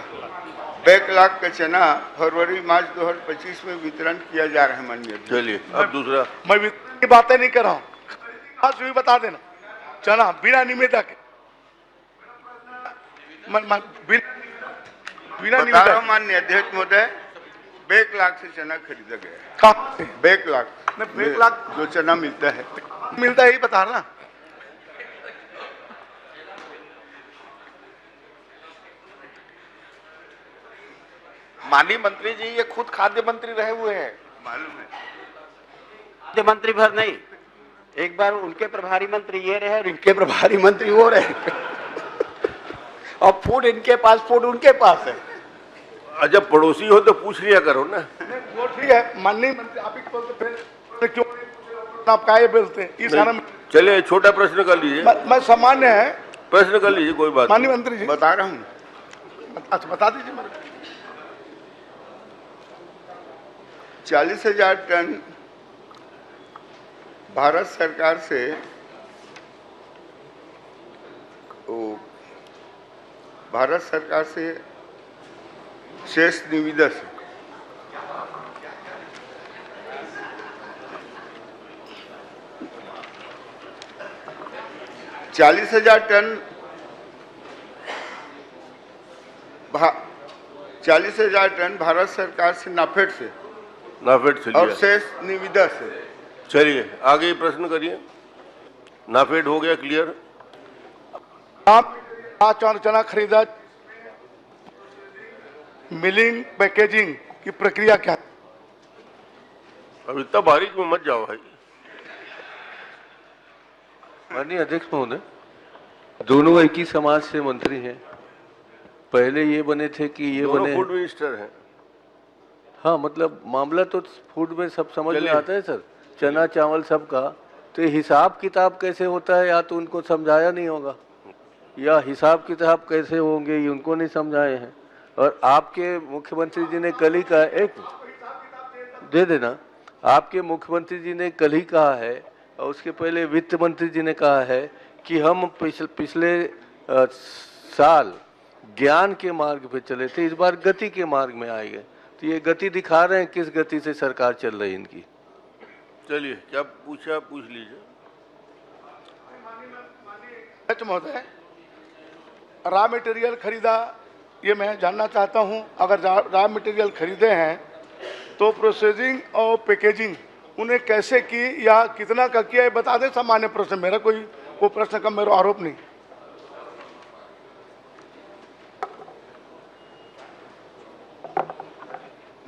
बैकलॉग का चना फरवरी मार्च 2025 में वितरण किया जा रहा है। माननीय अध्यक्ष, चलिए, अब दूसरा। मैं की बातें नहीं कर रहा हूँ, आज भी बता देना, चना बिना निवेदक बता रहा हूं माननीय अध्यक्ष महोदय, बैकलॉग से चना खरीदा गया है। बैकलॉग जो चना मिलता है ही बता रहा। माननीय मंत्री जी, ये खुद खाद्य मंत्री रहे हुए हैं, मालूम है। खाद्य मंत्री भर नहीं, एक बार उनके प्रभारी मंत्री ये रहे और इनके प्रभारी मंत्री वो रहे और फूड इनके पास, फूड उनके पास है। जब पड़ोसी हो तो पूछ लिया करो ना। वो ठीक है, माननीय मंत्री आप ही बोलते फिर क्यों आप काहे बोलते हैं? चलिए, छोटा प्रश्न कर लीजिए। मैं सामान्य है, प्रश्न कर लीजिए, कोई बात। माननीय मंत्री जी बता रहा हूँ। अच्छा, बता दीजिए मेरे। 40,000 टन भारत सरकार से शेष निविदा से 40,000 टन 40,000 टन भारत सरकार से नाफेड से और शेष निविदा से। चलिए, आगे प्रश्न करिए। नाफेड हो गया, क्लियर। आप चना खरीदा, मिलिंग पैकेजिंग की प्रक्रिया क्या? अब इतना बारीक में मत जाओ भाई। माननीय अध्यक्ष महोदय, दोनों एक ही समाज से मंत्री हैं। पहले ये बने थे कि ये बने फूड मिनिस्टर हैं। हाँ, मतलब मामला तो फूड में सब समझ में आता है सर, चना चावल सबका। तो हिसाब किताब कैसे होता है, या तो उनको समझाया नहीं होगा, या हिसाब किताब कैसे होंगे ये उनको नहीं समझाए हैं। और आपके मुख्यमंत्री जी ने कल ही कहा, एक दे देना, आपके मुख्यमंत्री जी ने कल ही कहा है, और उसके पहले वित्त मंत्री जी ने कहा है कि हम पिछले साल ज्ञान के मार्ग पे चले थे, इस बार गति के मार्ग में आए गए। तो ये गति दिखा रहे हैं किस गति से सरकार चल रही है इनकी। चलिए, क्या पूछा पूछ लीजिए। महोदय, रॉ मटेरियल खरीदा, ये मैं जानना चाहता हूं। अगर रॉ मटेरियल खरीदे हैं तो प्रोसेसिंग और पैकेजिंग उन्हें कैसे की या कितना का किया, ये बता दें। सामान्य प्रश्न, मेरा कोई प्रश्न का मेरा आरोप नहीं।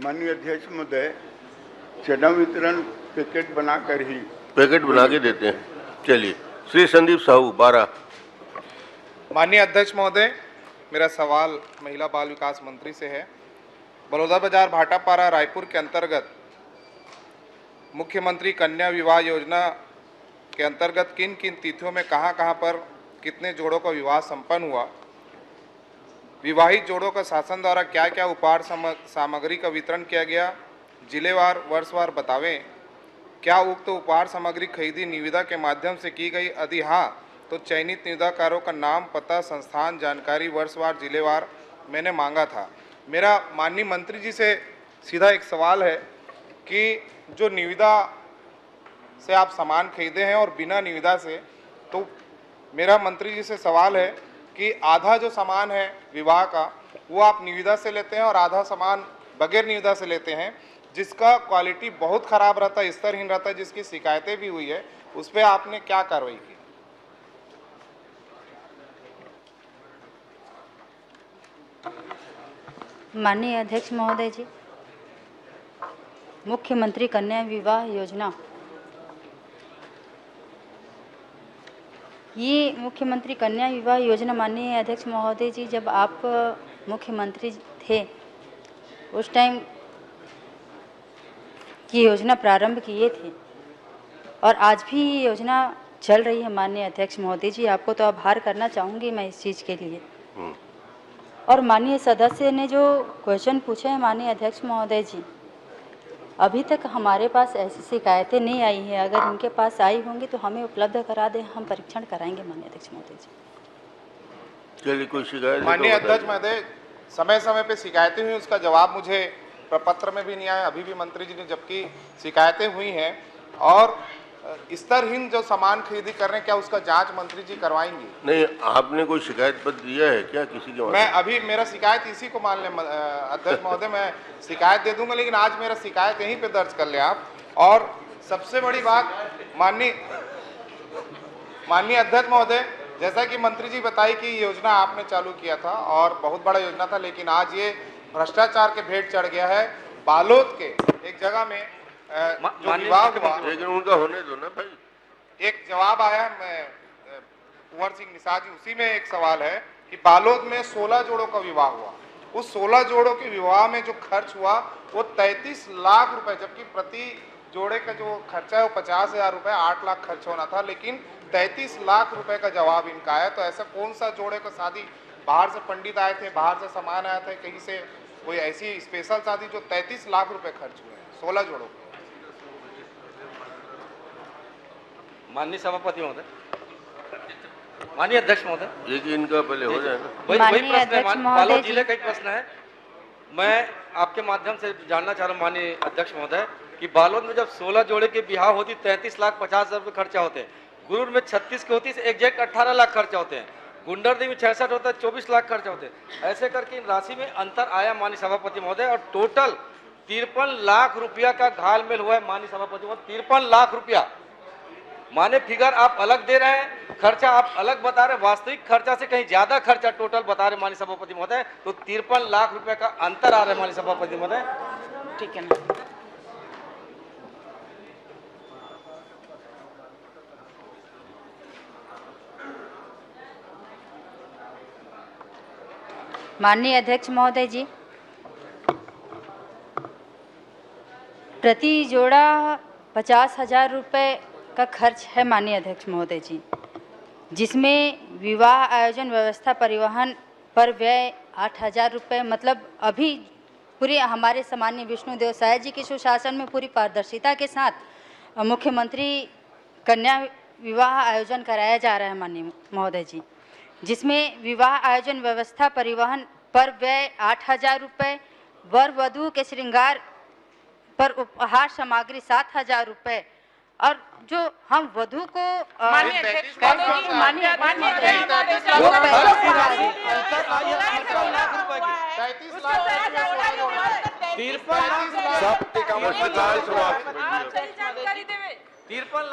माननीय अध्यक्ष महोदय, चना वितरण पैकेट बनाकर ही पैकेट बना के देते हैं। चलिए, श्री संदीप साहू 12। माननीय अध्यक्ष महोदय, मेरा सवाल महिला बाल विकास मंत्री से है। बलौदा बाजार भाटापारा रायपुर के अंतर्गत मुख्यमंत्री कन्या विवाह योजना के अंतर्गत किन किन तिथियों में कहां पर कितने जोड़ों का विवाह संपन्न हुआ, विवाहित जोड़ों का शासन द्वारा क्या क्या उपहार सामग्री का वितरण किया गया, जिलेवार वर्षवार बतावें। क्या उक्त उपहार सामग्री खरीदी निविदा के माध्यम से की गई? यदि हाँ, तो चयनित निविदाकारों का नाम, पता, संस्थान, जानकारी वर्षवार जिलेवार मैंने मांगा था। मेरा माननीय मंत्री जी से सीधा एक सवाल है कि जो निविदा से आप सामान खरीदे हैं और बिना निविदा से, तो मेरा मंत्री जी से सवाल है कि आधा जो सामान है विवाह का वो आप निविदा से लेते हैं और आधा सामान बगैर निविदा से लेते हैं, जिसका क्वालिटी बहुत ख़राब रहता है, स्तरहीन रहता है, जिसकी शिकायतें भी हुई है, उस पर आपने क्या कार्रवाई की? माननीय अध्यक्ष महोदय जी, मुख्यमंत्री कन्या विवाह योजना, ये मुख्यमंत्री कन्या विवाह योजना माननीय अध्यक्ष महोदय जी, जब आप मुख्यमंत्री थे उस टाइम ये योजना प्रारंभ किए थे और आज भी ये योजना चल रही है। माननीय अध्यक्ष महोदय जी, आपको तो आभार करना चाहूँगी मैं इस चीज़ के लिए। और माननीय सदस्य ने जो क्वेश्चन पूछे हैं माननीय अध्यक्ष महोदय जी, अभी तक हमारे पास ऐसी शिकायतें नहीं आई हैं। अगर इनके पास आई होंगी तो हमें उपलब्ध करा दें, हम परीक्षण कराएंगे माननीय अध्यक्ष महोदय जी। चलिए, कोई शिकायत? माननीय अध्यक्ष महोदय, समय समय पे शिकायतें हुई, उसका जवाब मुझे प्रपत्र में भी नहीं आया। अभी भी मंत्री जी ने, जबकि शिकायतें हुई हैं और स्तरहीन जो सामान खरीदी कर रहे हैं, क्या उसका जांच मंत्री जी करवाएंगी? नहीं, आपने कोई शिकायत पत्र दिया है क्या किसी के? मैं अभी मेरा शिकायत इसी को मान लें अध्यक्ष महोदय, मैं शिकायत दे दूंगा, लेकिन आज मेरा शिकायत यहीं पे दर्ज कर ले आप। और सबसे बड़ी बात माननीय अध्यक्ष महोदय, जैसा कि मंत्री जी बताई कि योजना आपने चालू किया था और बहुत बड़ा योजना था, लेकिन आज ये भ्रष्टाचार के भेंट चढ़ गया है। बालोद के एक जगह में जो विवाह हुआ, लेकिन उनका होने दो ना भाई। एक जवाब आया कुंवर सिंह निषाद जी, उसी में एक सवाल है कि बालोद में 16 जोड़ों का विवाह हुआ। उस 16 जोड़ों के विवाह में जो खर्च हुआ वो 33 लाख रुपए, जबकि प्रति जोड़े का जो खर्चा है वो 50,000 रुपए, 8 लाख खर्च होना था, लेकिन 33 लाख रुपए का जवाब इनका आया। तो ऐसा कौन सा जोड़े का शादी, बाहर से पंडित आए थे, बाहर से सामान आया था, कहीं से कोई ऐसी स्पेशल शादी जो 33 लाख रुपए खर्च हुए हैं 16 जोड़ों के? माननीय सभापति महोदय, माननीय अध्यक्ष महोदय, लेकिन इनका पहले हो जाए ना। वही प्रश्न है, बालोद जिले का एक प्रश्न है। मैं आपके माध्यम से जानना चाह रहा हूँ माननीय अध्यक्ष महोदय कि बालोद में जब 16 जोड़े की ब्याह होती 33,50,000 रुपये खर्चा होते हैं, गुरूर में 36 की होती है एग्जैक्ट 18 लाख खर्चा होते हैं, गुंडरदी में 66 होता है 24 लाख खर्चा होते हैं। ऐसे करके इन राशि में अंतर आया माननीय सभापति महोदय, और टोटल 53 लाख रुपया का घालमेल हुआ है माननीय सभापति महोदय। 53 लाख रुपया माने फिगर आप अलग दे रहे हैं, खर्चा आप अलग बता रहे हैं, वास्तविक खर्चा से कहीं ज्यादा खर्चा टोटल बता रहे माननीय सभापति महोदय। तो 53 लाख रुपए का अंतर आ रहा है माननीय सभापति महोदय। ठीक है ना। माननीय अध्यक्ष महोदय जी, प्रति जोड़ा 50,000 रुपये का खर्च है माननीय अध्यक्ष महोदय जी, जिसमें विवाह आयोजन व्यवस्था परिवहन पर व्यय 8,000 रुपये। मतलब अभी पूरी हमारे सामान्य विष्णुदेव साय जी के सुशासन में पूरी पारदर्शिता के साथ मुख्यमंत्री कन्या विवाह आयोजन कराया जा रहा है माननीय महोदय जी, जिसमें विवाह आयोजन व्यवस्था परिवहन पर व्यय 8,000 रुपये, वर वधू के श्रृंगार पर उपहार सामग्री 7,000 रुपये, और जो हम वधु को तिरपन